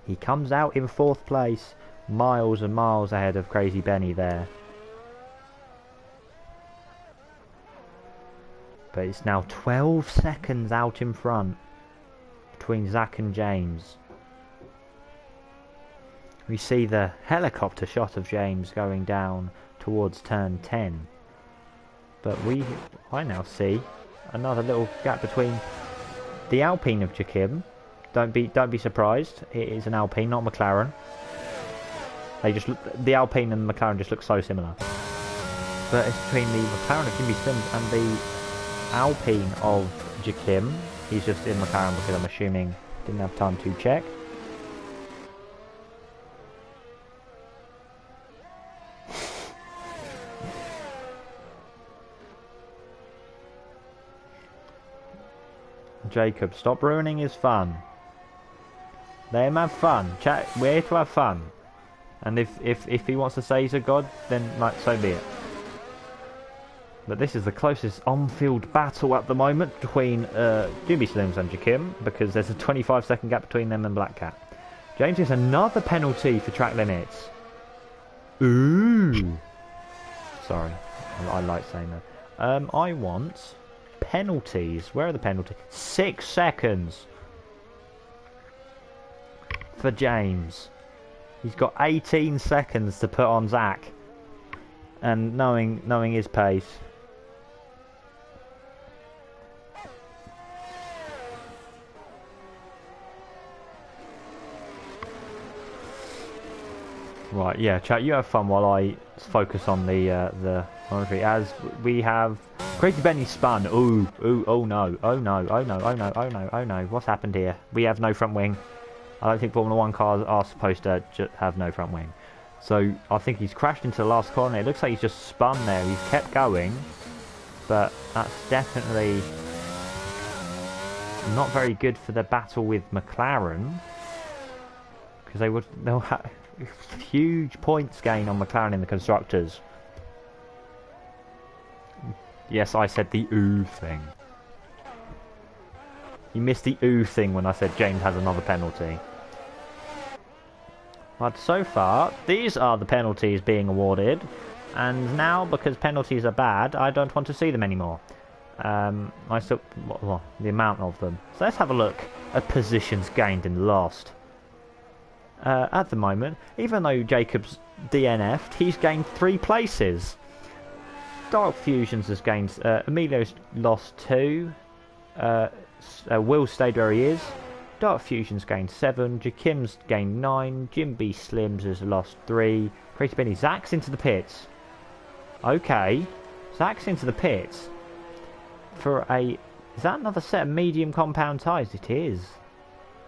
Speaker 1: He comes out in 4th place. Miles and miles ahead of Crazy Benny there. But it's now 12 seconds out in front between Zach and James. We see the helicopter shot of James going down towards turn 10. But I now see another little gap between the Alpine of Jakim. Don't be surprised. It is an Alpine, not McLaren. The Alpine and the McLaren just look so similar. But it's between the McLaren of Jimmy Sims and the Alpine of Jakim. He's just in McLaren because I'm assuming didn't have time to check. Jacob, stop ruining his fun. Let him have fun. Chat, we're here to have fun. And if he wants to say he's a god, then like so be it. But this is the closest on-field battle at the moment between Jimmy Slims and Jakim, because there's a 25-second gap between them and Black Cat. James gets another penalty for track limits. Ooh. Sorry, I like saying that. I want penalties. Where are the penalties? 6 seconds for James. He's got 18 seconds to put on Zach, and knowing his pace. Right, yeah, chat, you have fun while I focus on the commentary. As we have Crazy Benny spun. Ooh, oh no, oh no, oh no, oh no, oh no, oh no. What's happened here? We have no front wing. I don't think Formula 1 cars are supposed to have no front wing. So I think he's crashed into the last corner. It looks like he's just spun there. He's kept going, but that's definitely not very good for the battle with McLaren, because they'll have huge points gain on McLaren in the constructors. Yes, I said the ooh thing. You missed the ooh thing when I said James has another penalty. But so far, these are the penalties being awarded, and now because penalties are bad, I don't want to see them anymore. The amount of them. So let's have a look at positions gained and lost. At the moment, even though Jacob's DNF'd, he's gained 3 places. Dark Fusions has gained... Emilio's lost 2. Will stayed where he is. Dark Fusion's gained 7. Jakim's gained 9. Jim B. Slims has lost 3. Crazy Benny. Zach's into the pits. Okay. Zach's into the pits. For a... Is that another set of medium compound tyres? It is.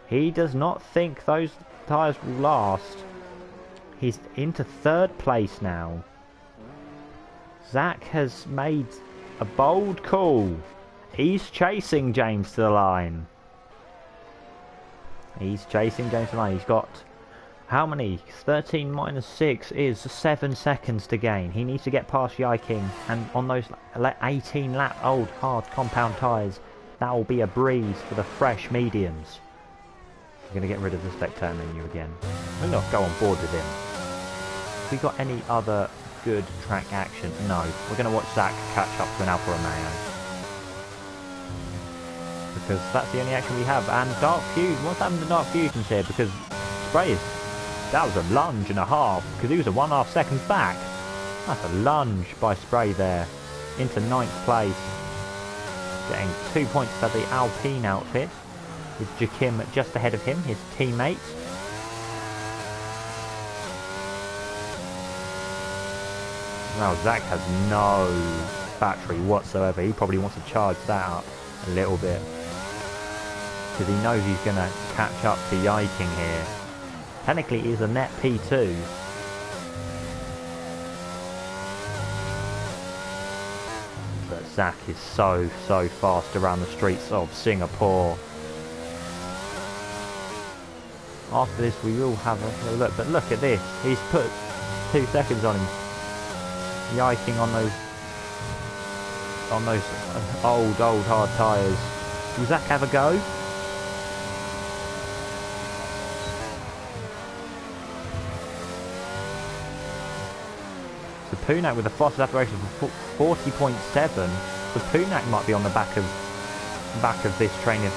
Speaker 1: He does not think those tyres will last. He's into 3rd place now. Zach has made a bold call. He's chasing James to the line. He's chasing James to the line. He's got... How many? 13 minus 6 is 7 seconds to gain. He needs to get past Yiking. And on those 18 lap old hard compound tyres, that will be a breeze for the fresh mediums. We're going to get rid of the spectator menu again. We're not go on board with him. Have we got any other good track action? No. We're going to watch Zach catch up to an Alfa Romeo, because that's the only action we have. And Dark Fusion, what's happened to Dark Fusions here? Because Spray is... That was a lunge and a half, because he was a 1.5 seconds back. That's a lunge by Spray there. Into 9th place. Getting 2 points for the Alpine outfit, with Jakim just ahead of him, his teammate. Now Zach has no battery whatsoever. He probably wants to charge that up a little bit, because he knows he's going to catch up to Yiking here. Technically he's a net P2. But Zach is so fast around the streets of Singapore. After this we will have a little look, but look at this. He's put 2 seconds on him. Yiking on those old hard tyres. Will Zach have a go? So Punak with the fastest acceleration of 40.7. So Punak might be on the back of this train if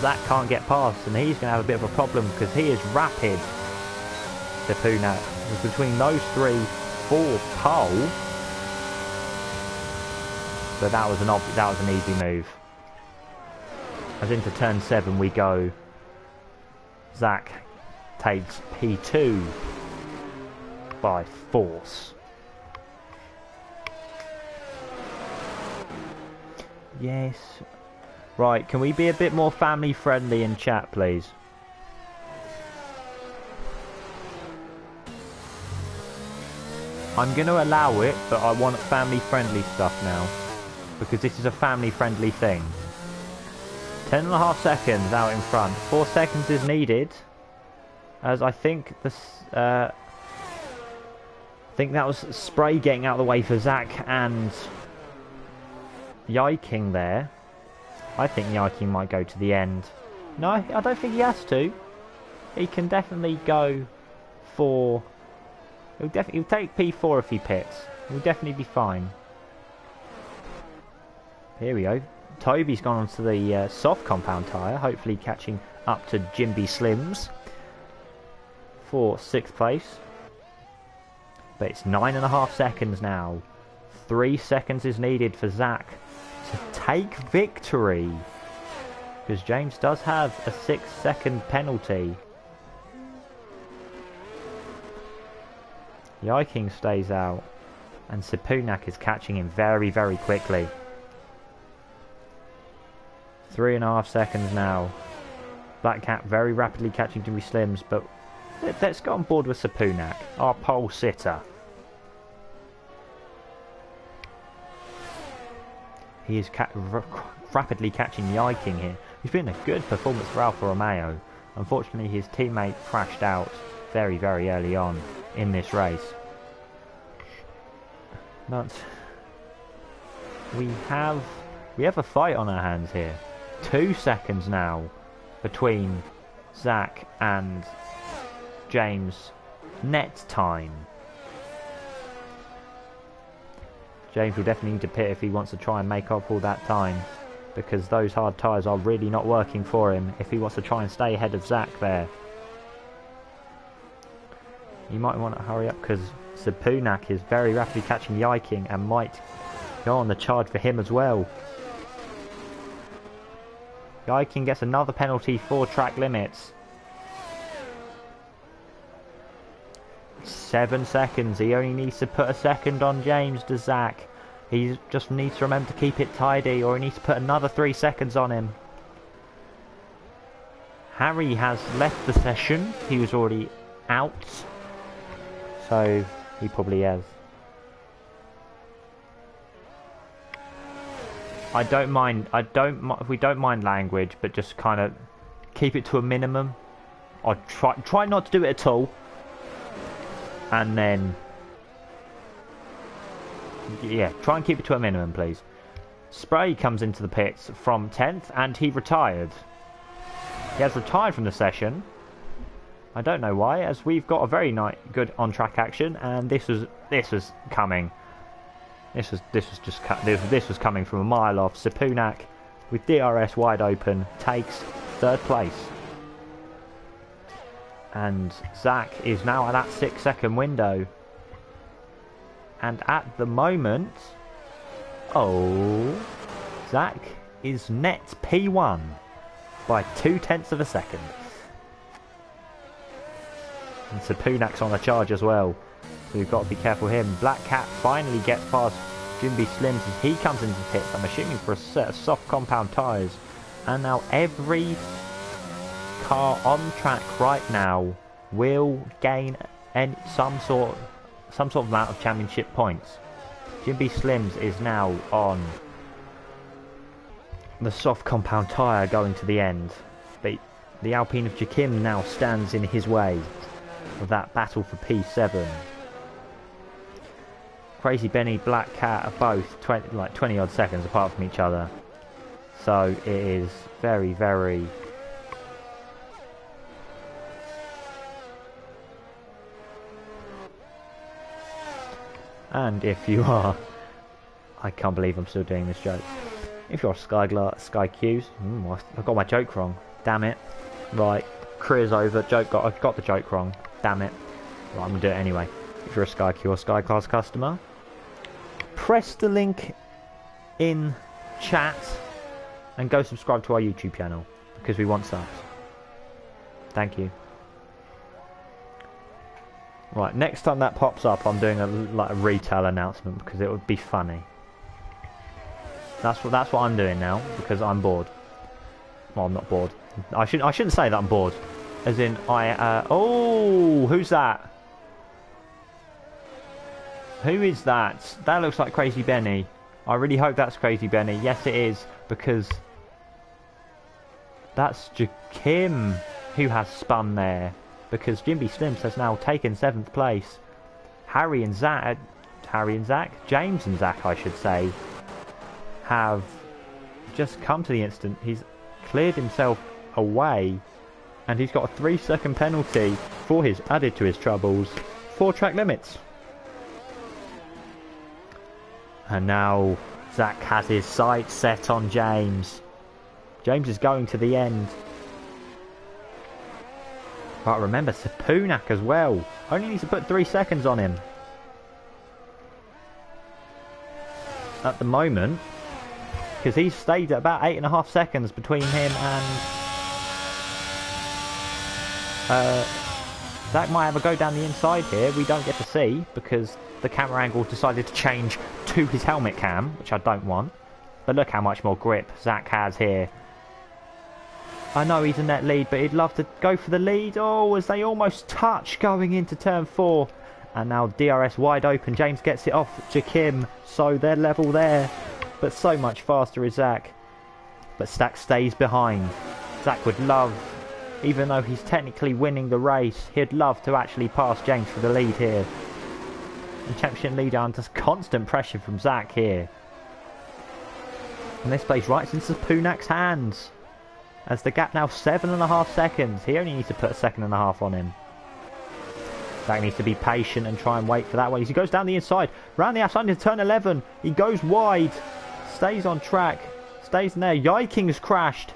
Speaker 1: Zach can't get past, and he's going to have a bit of a problem because he is rapid. The Punak between those 3 for pole. So that was an easy move. As into turn 7 we go. Zach takes P2 by force. Yes. Right, can we be a bit more family friendly in chat, please? I'm going to allow it, but I want family friendly stuff now. Because this is a family friendly thing. 10.5 seconds out in front. 4 seconds is needed. As I think this... I think that was Spray getting out of the way for Zach and Yiking there. I think Yiking might go to the end. No, I don't think he has to. He can definitely go for... He'll take P4 if he pits. He'll definitely be fine. Here we go. Toby's gone onto the soft compound tyre, hopefully catching up to Jimby Slims for 6th place. But it's 9.5 seconds now. 3 seconds is needed for Zach to take victory. Because James does have a 6-second penalty. Yiking stays out. And Sipunak is catching him very, very quickly. 3.5 seconds now. Black Cat very rapidly catching Jimmy Slims, but let's get on board with Sipunak, our pole sitter. He is rapidly catching Yiking here. He's been a good performance for Alfa Romeo. Unfortunately, his teammate crashed out very, very early on in this race. But we have a fight on our hands here. 2 seconds now between Zach and James net time. James will definitely need to pit if he wants to try and make up all that time, because those hard tyres are really not working for him if he wants to try and stay ahead of Zach there. You might want to hurry up because Sipunak is very rapidly catching Yiking and might go on the charge for him as well. Yiking gets another penalty for track limits. 7 seconds. He only needs to put a second on James to Zach. He just needs to remember to keep it tidy, or he needs to put another 3 seconds on him. Harry has left the session. He was already out. So he probably has. We don't mind language, but just kind of keep it to a minimum. Or try not to do it at all. And then, yeah, try and keep it to a minimum, please. Spray comes into the pits from 10th, and he retired. He has retired from the session. I don't know why, as we've got a very good on-track action, and this was coming. This was coming from a mile off. Sipunak, with DRS wide open, takes 3rd place. And Zach is now at that 6-second window. And at the moment, Zach is net P1 by 0.2 of a second. And Sipunak's on the charge as well, so we've got to be careful him. Black Cat finally gets past Jimby Slims as he comes into the pits, I'm assuming for a set of soft compound tyres. And now every car on track right now will gain some sort of amount of championship points. Jimby Slims is now on the soft compound tyre going to the end. But The Alpine of Jakim now stands in his way of that battle for P7. Crazy Benny, Black Cat are both 20 odd seconds apart from each other. So it is very, very... And if you are... I can't believe I'm still doing this joke. If you're Sky Q's... I've got my joke wrong. Damn it. Right. Career's over. I've got the joke wrong. Damn it. Right, I'm going to do it anyway. If you're a Sky Q or Sky Class customer, press the link in chat and go subscribe to our YouTube channel because we want subs. Thank you. Right, next time that pops up, I'm doing a retail announcement because it would be funny. That's what I'm doing now because I'm bored. Well, I'm not bored. I shouldn't say that I'm bored. As in, oh, who's that? Who is that? That looks like Crazy Benny. I really hope that's Crazy Benny. Yes, it is, because that's Jakim who has spun there. Because Jimby Slims has now taken 7th place. James and Zach, I should say, have just come to the instant. He's cleared himself away, and he's got a 3-second penalty for his added to his troubles 4 track limits. And now Zach has his sights set on James. James is going to the end. But remember, Sapunak as well. Only needs to put 3 seconds on him. At the moment. Because he's stayed at about 8.5 seconds between him and... Zach might have a go down the inside here. We don't get to see because the camera angle decided to change to his helmet cam, which I don't want. But look how much more grip Zach has here. I know he's in that lead, but he'd love to go for the lead. Oh, as they almost touch going into turn 4. And now DRS wide open. James gets it off Jakim. So they're level there. But so much faster is Zach. But Stack stays behind. Zach would love, even though he's technically winning the race, he'd love to actually pass James for the lead here. And championship leader under constant pressure from Zach here. And this plays right into Sapunak's hands. As the gap now 7.5 seconds. He only needs to put a 1.5 seconds on him. Zach needs to be patient and try and wait for that one. He goes down the inside. Round the outside into turn 11. He goes wide. Stays on track. Stays in there. Yiking's crashed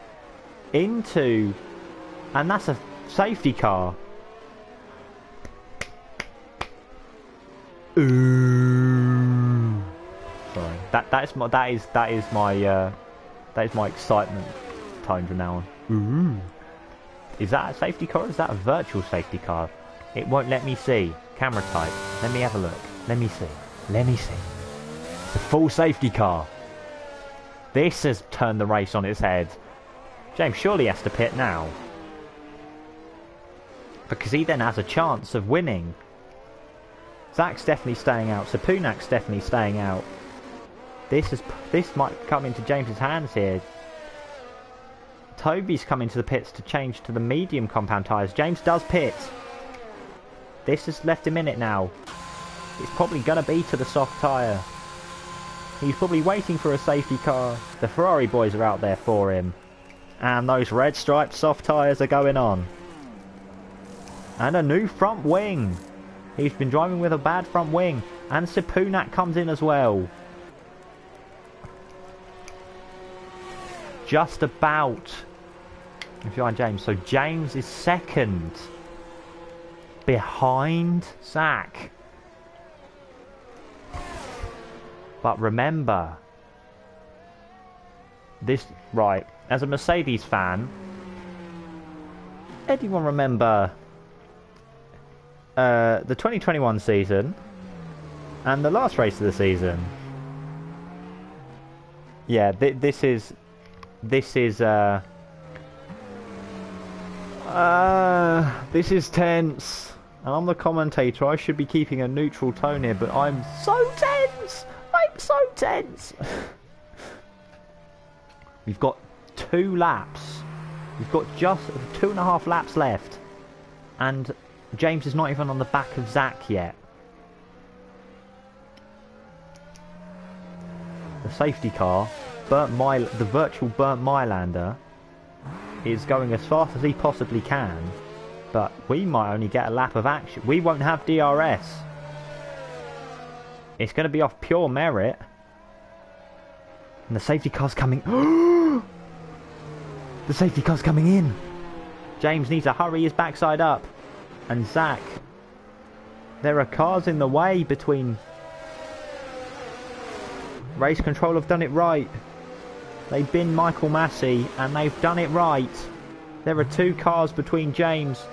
Speaker 1: into... And that's a safety car. Ooh. Sorry. That is my excitement tone from now on. Ooh. Is that a safety car or is that a virtual safety car? It won't let me see. Camera type. Let me have a look. Let me see. Let me see. It's a full safety car. This has turned the race on its head. James surely has to pit now. Because he then has a chance of winning. Zach's definitely staying out. Sapunak's definitely staying out. This might come into James's hands here. Toby's coming to the pits to change to the medium compound tyres. James does pit. This has left him in it now. It's probably going to be to the soft tyre. He's probably waiting for a safety car. The Ferrari boys are out there for him. And those red striped soft tyres are going on. And a new front wing. He's been driving with a bad front wing. And Sapunak comes in as well. Just about behind James. So James is second. Behind Zach. But remember. This, right. As a Mercedes fan. Anyone remember the 2021 season and the last race of the season? Yeah, this is tense. And I'm the commentator. I should be keeping a neutral tone here, but I'm so tense. I'm so tense. We've got 2 laps We've got just 2.5 laps left. And James is not even on the back of Zach yet. The safety car, the virtual burnt Mylander, is going as fast as he possibly can. But we might only get a lap of action. We won't have DRS. It's going to be off pure merit. And the safety car's coming. The safety car's coming in. James needs to hurry his backside up. And Zach. There are cars in the way between... Race Control have done it right. They've been Michael Massey and they've done it right. There are 2 cars between James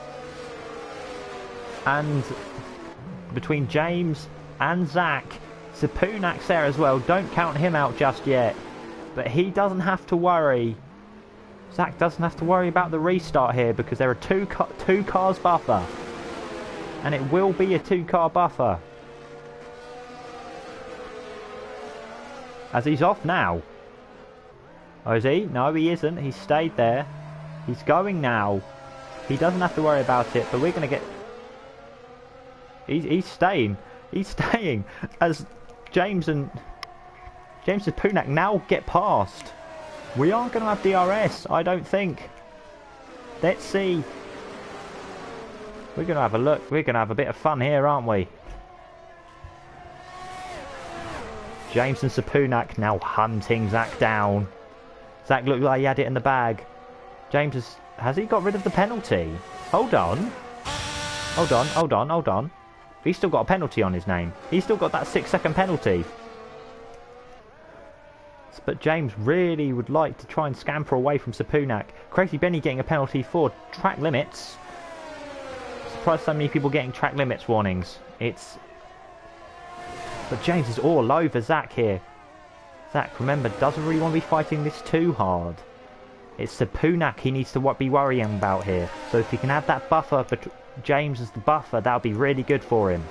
Speaker 1: and Zach. Sapunak's there as well. Don't count him out just yet. But he doesn't have to worry. Zach doesn't have to worry about the restart here because there are two cars buffer. And it will be a 2-car buffer. As he's off now. Oh, is he? No, he isn't. He's stayed there. He's going now. He doesn't have to worry about it, but we're going to get... He's staying. He's staying. As James and Sapunak now get past. We aren't going to have DRS, I don't think. Let's see. We're going to have a look. We're going to have a bit of fun here, aren't we? James and Sapunak now hunting Zach down. Zach looked like he had it in the bag. James has he got rid of the penalty? Hold on. Hold on. He's still got a penalty on his name. He's still got that 6-second penalty. But James really would like to try and scamper away from Sapunak. Crazy Benny getting a penalty for track limits. Surprised so many people getting track limits warnings. But James is all over Zach here. Zach, remember, doesn't really want to be fighting this too hard. It's Sapunak he needs to be worrying about here. So if he can have that buffer, but James as the buffer, that'll be really good for him.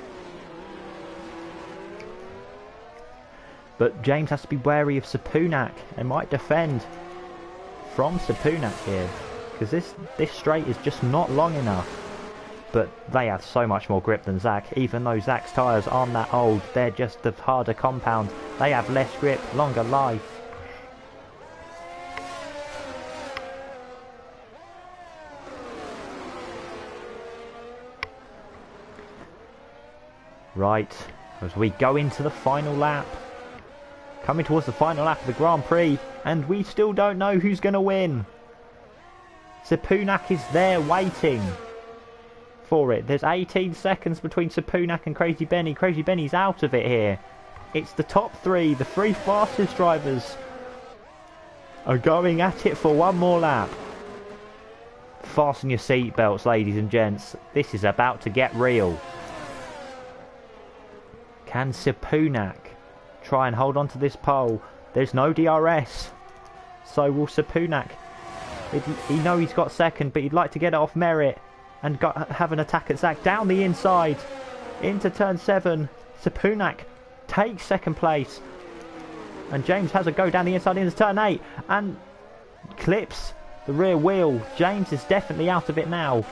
Speaker 1: But James has to be wary of Sapunak and might defend from Sapunak here. Because this straight is just not long enough. But they have so much more grip than Zach. Even though Zach's tyres aren't that old, they're just the harder compound. They have less grip, longer life. Right, as we go into the final lap. Coming towards the final lap of the Grand Prix. And we still don't know who's going to win. Sapunak is there waiting for it. There's 18 seconds between Sapunak and Crazy Benny. Crazy Benny's out of it here. It's the top 3. The 3 fastest drivers are going at it for one more lap. Fasten your seatbelts, ladies and gents. This is about to get real. Can Sapunak try and hold on to this pole? There's no DRS. So will Sapunak. He knows he's got second, but he'd like to get it off merit. And have an attack at Zach down the inside. Into turn 7. Sapunak takes second place. And James has a go down the inside into turn 8. And clips the rear wheel. James is definitely out of it now.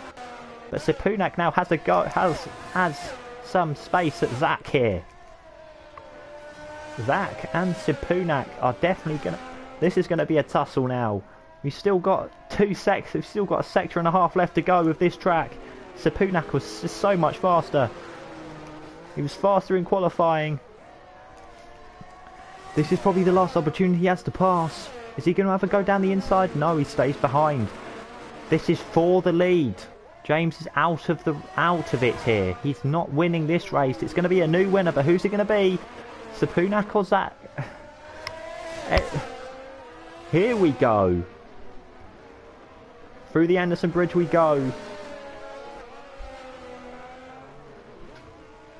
Speaker 1: But Sapunak now has a go, has some space at Zach here. Zach and Sapunak are definitely going to... This is going to be a tussle now. We've still got we've still got a sector and a half left to go with this track. Sapunak was so much faster. He was faster in qualifying. This is probably the last opportunity he has to pass. Is he going to have a go down the inside? No, he stays behind. This is for the lead. James is out of it here. He's not winning this race. It's going to be a new winner, but who's it going to be? Sapunak or Zach? Here we go. Through the Anderson Bridge we go.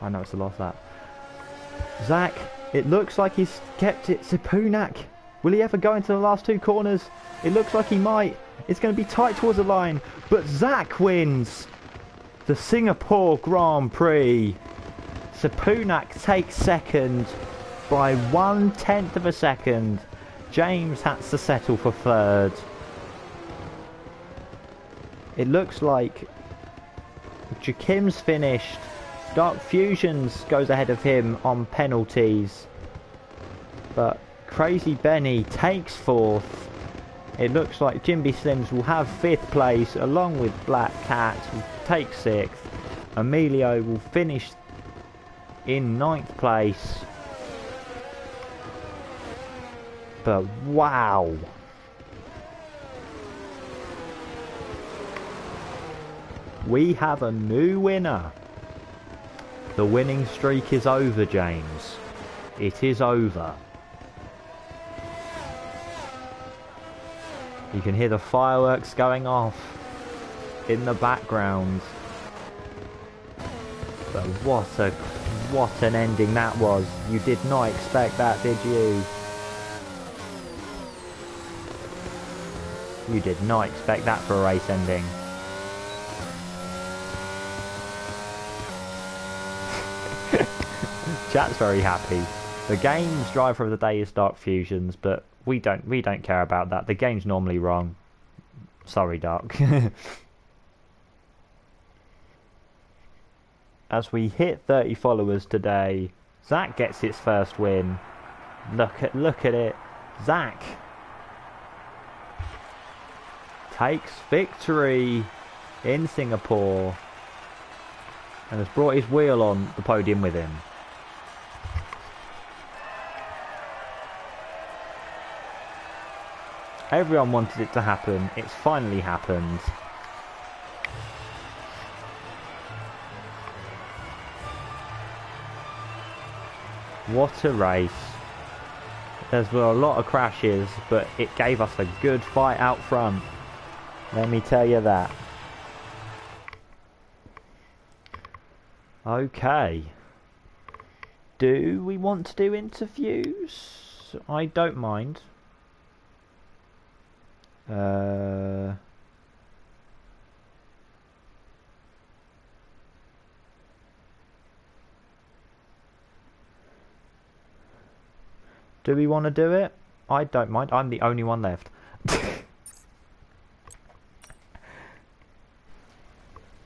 Speaker 1: I know it's the last lap. Zach, it looks like he's kept it. Sapunak, will he ever go into the last 2 corners? It looks like he might. It's going to be tight towards the line. But Zach wins the Singapore Grand Prix. Sapunak takes second by 1/10 of a second. James has to settle for third. It looks like Jakim's finished. Dark Fusions goes ahead of him on penalties. But Crazy Benny takes 4th. It looks like Jimby Slims will have 5th place along with Black Cat will take 6th. Emilio will finish in 9th place. But wow. We have a new winner. The winning streak is over, James. It is over. You can hear the fireworks going off in the background. But what an ending that was. You did not expect that, did you? You did not expect that for a race ending. Chat's very happy. The game's driver of the day is Dark Fusions, but we don't care about that. The game's normally wrong. Sorry, Dark. As we hit 30 followers today, Zach gets his first win. Look at it. Zach takes victory in Singapore and has brought his wheel on the podium with him. Everyone wanted it to happen. It's finally happened. What a race. There were a lot of crashes, but it gave us a good fight out front. Let me tell you that. Okay. Do we want to do interviews? I don't mind. Do we want to do it? I don't mind. I'm the only one left.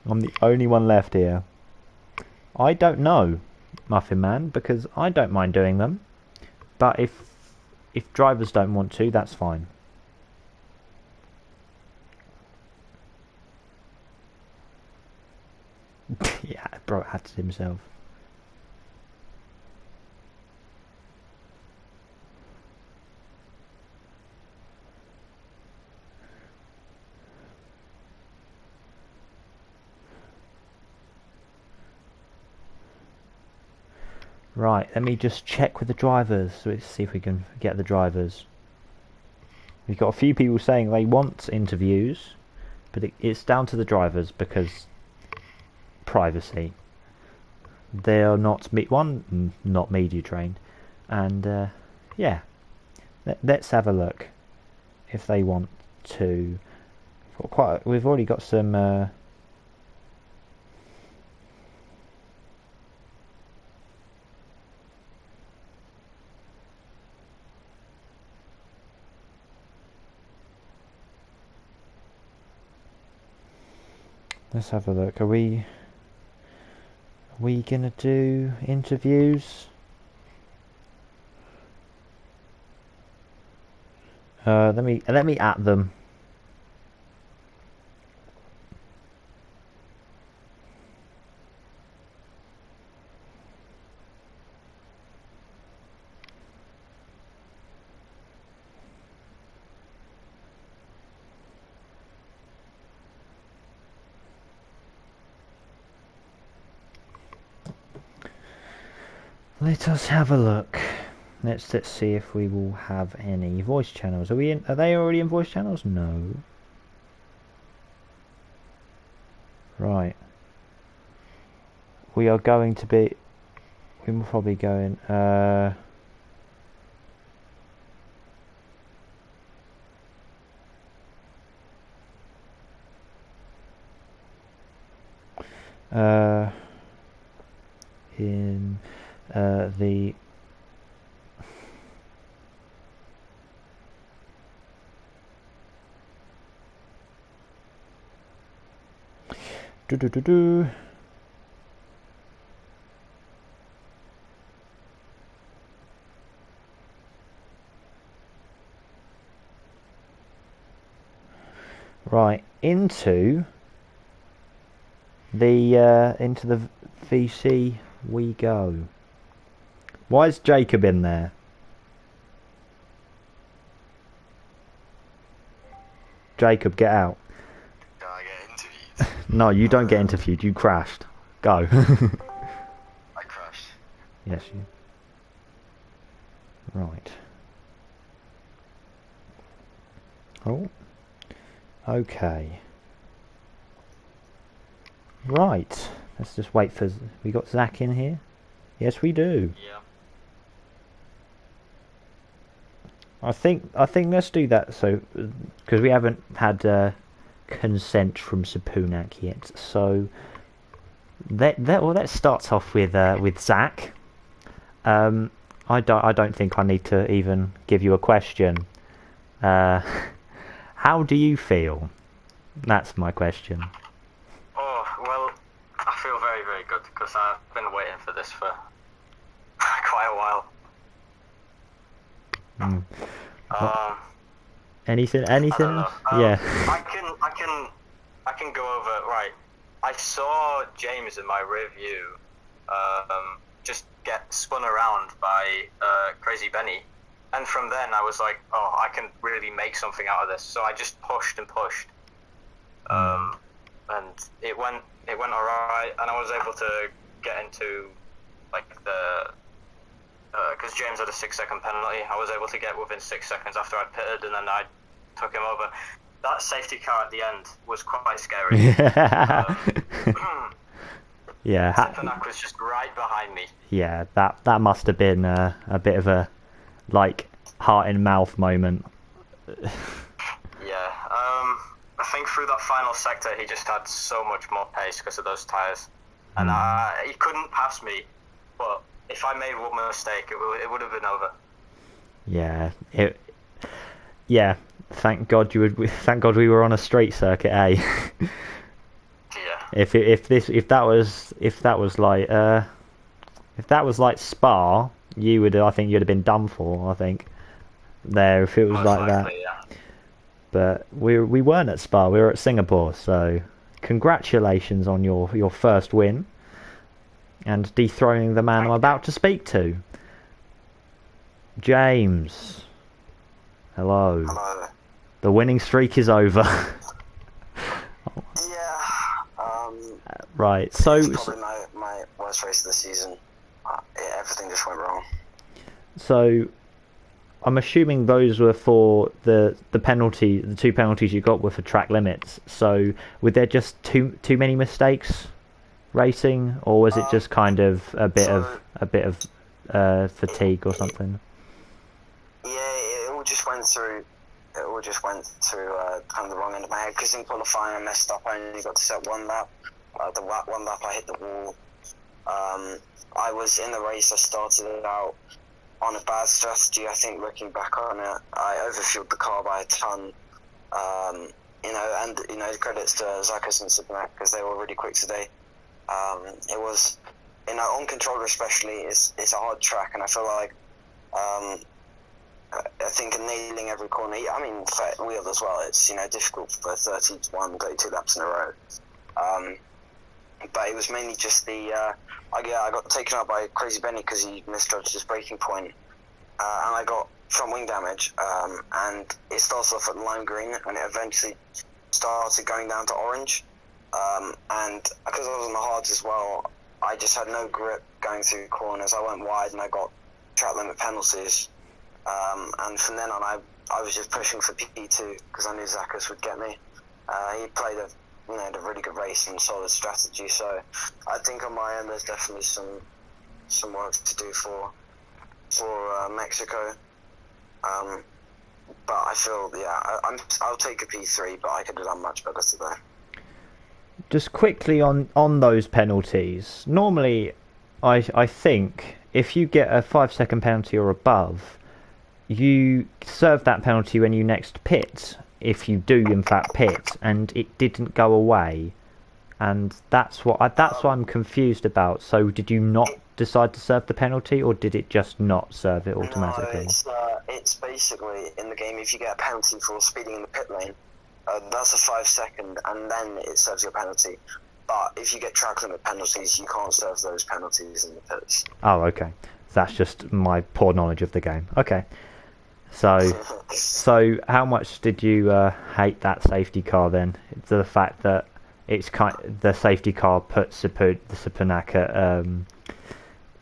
Speaker 1: I'm the only one left here. I don't know, Muffin Man, because I don't mind doing them. But if drivers don't want to, that's fine. Yeah, bro had to himself. Right, let me just check with the drivers. Let's see if we can get the drivers. We've got a few people saying they want interviews, but it's down to the drivers because privacy. They are not not media trained, and yeah. Let's have a look if they want to. We've already got some. Let's have a look. Are we gonna do interviews? Let me at them. Let us have a look. Let's see if we will have any voice channels. Are they already in voice channels? No. Right. We are going to be. We will probably go in. In the Do do do do. Right, into the VC we go. Why is Jacob in there? Jacob, get out.
Speaker 2: Can I get interviewed?
Speaker 1: No, you don't get interviewed. You crashed. Go.
Speaker 2: I crashed.
Speaker 1: Yes, you. Right. Oh. Okay. Right. Let's just wait for... We got Zach in here? Yes, we do.
Speaker 2: Yeah.
Speaker 1: I think let's do that. So, because we haven't had consent from Sapunak yet. So, let's start off with Zach. I don't think I need to even give you a question. How do you feel? That's my question.
Speaker 2: Oh, well, I feel very, very good because I've been waiting for this for quite a while.
Speaker 1: Anything?
Speaker 2: I don't know.
Speaker 1: Yeah.
Speaker 2: I can go over. Right. I saw James in my review just get spun around by Crazy Benny, and from then I was like, oh, I can really make something out of this. So I just pushed and pushed, and it went alright, and I was able to get into like the. Because James had a 6-second penalty, I was able to get within 6 seconds after I pitted, and then I took him over. That safety car at the end was quite scary.
Speaker 1: Yeah.
Speaker 2: Sapunak was just right behind me.
Speaker 1: Yeah, that must have been a bit of a like heart in mouth moment.
Speaker 2: Yeah. I think through that final sector, he just had so much more pace because of those tyres, and he couldn't pass me, but. If I made one mistake, it would have been over. Yeah,
Speaker 1: Yeah, thank God Thank God we were on a straight circuit, eh?
Speaker 2: Yeah.
Speaker 1: If that was like Spa, I think you'd have been done for. I think there if it was
Speaker 2: Most
Speaker 1: like
Speaker 2: likely,
Speaker 1: that.
Speaker 2: Yeah.
Speaker 1: But we weren't at Spa. We were at Singapore. So congratulations on your first win. And dethroning the man I'm about to speak to. James. Hello.
Speaker 3: Hello.
Speaker 1: The winning streak is over.
Speaker 3: Yeah.
Speaker 1: Right, so...
Speaker 3: It's probably my worst race of the season. Everything just went wrong.
Speaker 1: So, I'm assuming those were for the two penalties you got were for track limits. So, were there just too many mistakes? Racing, or was it just kind of a bit of fatigue or something?
Speaker 3: Yeah, it all just went through. Kind of the wrong end of my head because in qualifying I messed up. I only got to set one lap. The one lap I hit the wall. I was in the race. I started it out on a bad strategy. I think looking back on it, I overfueled the car by a ton. Credits to Zakis and Sapunak because they were really quick today. It was, on controller especially, it's a hard track, and I feel like, I think nailing every corner, I mean, for wheel as well, it's, difficult for 32 laps in a row. But it was mainly just I got taken out by Crazy Benny because he misjudged his braking point, and I got front wing damage, and it started off at lime green, and it eventually started going down to orange. And because I was on the hards as well, I just had no grip going through corners. I went wide and I got track limit penalties. And from then on, I was just pushing for P2 because I knew Zakis would get me. He played a really good race and solid strategy. So I think on my end, there's definitely some work to do for Mexico. But I feel, I'll take a P3, but I could have done much better today.
Speaker 1: Just quickly on those penalties. Normally, I think if you get a 5-second penalty or above, you serve that penalty when you next pit. If you do in fact pit, and it didn't go away, and that's what I'm confused about. So did you not decide to serve the penalty, or did it just not serve it automatically?
Speaker 3: No, it's basically in the game, if you get a penalty for speeding in the pit lane, that's a 5 second, and then it serves your penalty. But if you get track limit penalties, you can't serve those penalties in the pits.
Speaker 1: Oh, okay. That's just my poor knowledge of the game. Okay. So how much did you hate that safety car then? The fact that the safety car puts the Sipanak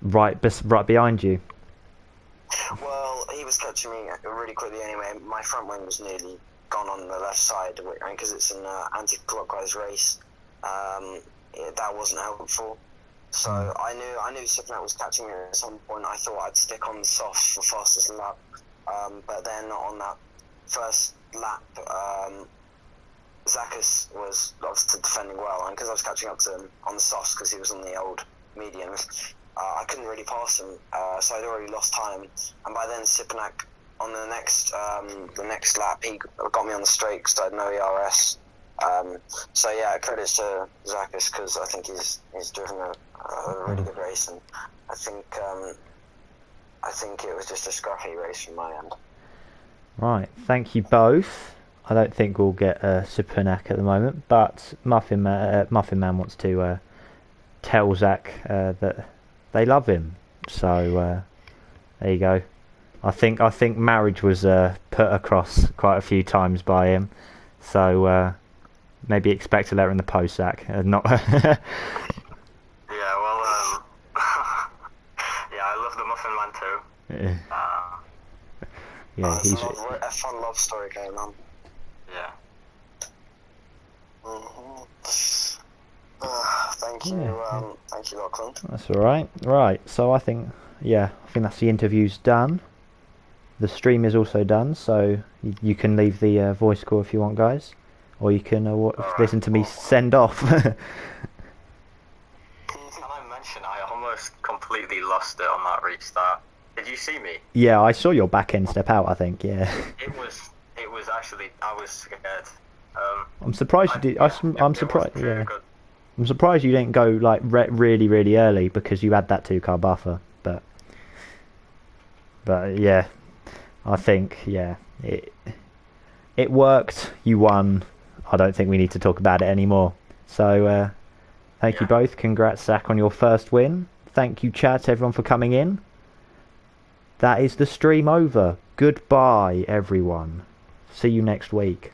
Speaker 1: right behind you.
Speaker 3: Well, he was catching me really quickly anyway. My front wing was nearly gone on the left side, and because it's an anti-clockwise race, that wasn't helpful. So I knew Sipanak was catching me at some point. I thought I'd stick on the softs for fastest lap, but then on that first lap, Zakis was obviously defending well, and because I was catching up to him on the softs because he was on the old mediums, I couldn't really pass him, so I'd already lost time. And by then, Sipanak on the next lap, he got me on the straight because I had no ERS. So yeah, credits to Zakis because I think he's driven a really good race, and I think it was just a scruffy race from my end.
Speaker 1: Right, thank you both. I don't think we'll get Sipanak at the moment, but Muffin Man wants to tell Zach that they love him. So there you go. I think marriage was put across quite a few times by him. So maybe expect a letter in the post, Zach. Not.
Speaker 2: Yeah, well, yeah, I love the Muffin Man too.
Speaker 1: Yeah,
Speaker 3: he's a fun love story going on.
Speaker 2: Yeah.
Speaker 3: Thank you, Lachlan.
Speaker 1: That's all right. Right, so I think that's the interview's done. The stream is also done, so you can leave the voice call if you want, guys, or you can listen to me send off.
Speaker 2: Can I mention I almost completely lost it on that restart? Did you see me?
Speaker 1: Yeah, I saw your back end step out. I think, yeah.
Speaker 2: It was actually, I was scared.
Speaker 1: I'm surprised you did. I'm surprised. Yeah.
Speaker 2: Good.
Speaker 1: I'm surprised you didn't go like really, really early because you had that 2-car buffer. But yeah, I think it worked. You won. I don't think we need to talk about it anymore. So thank you both. Congrats, Zach, on your first win. Thank you, chat, everyone, for coming in. That is the stream over. Goodbye, everyone. See you next week.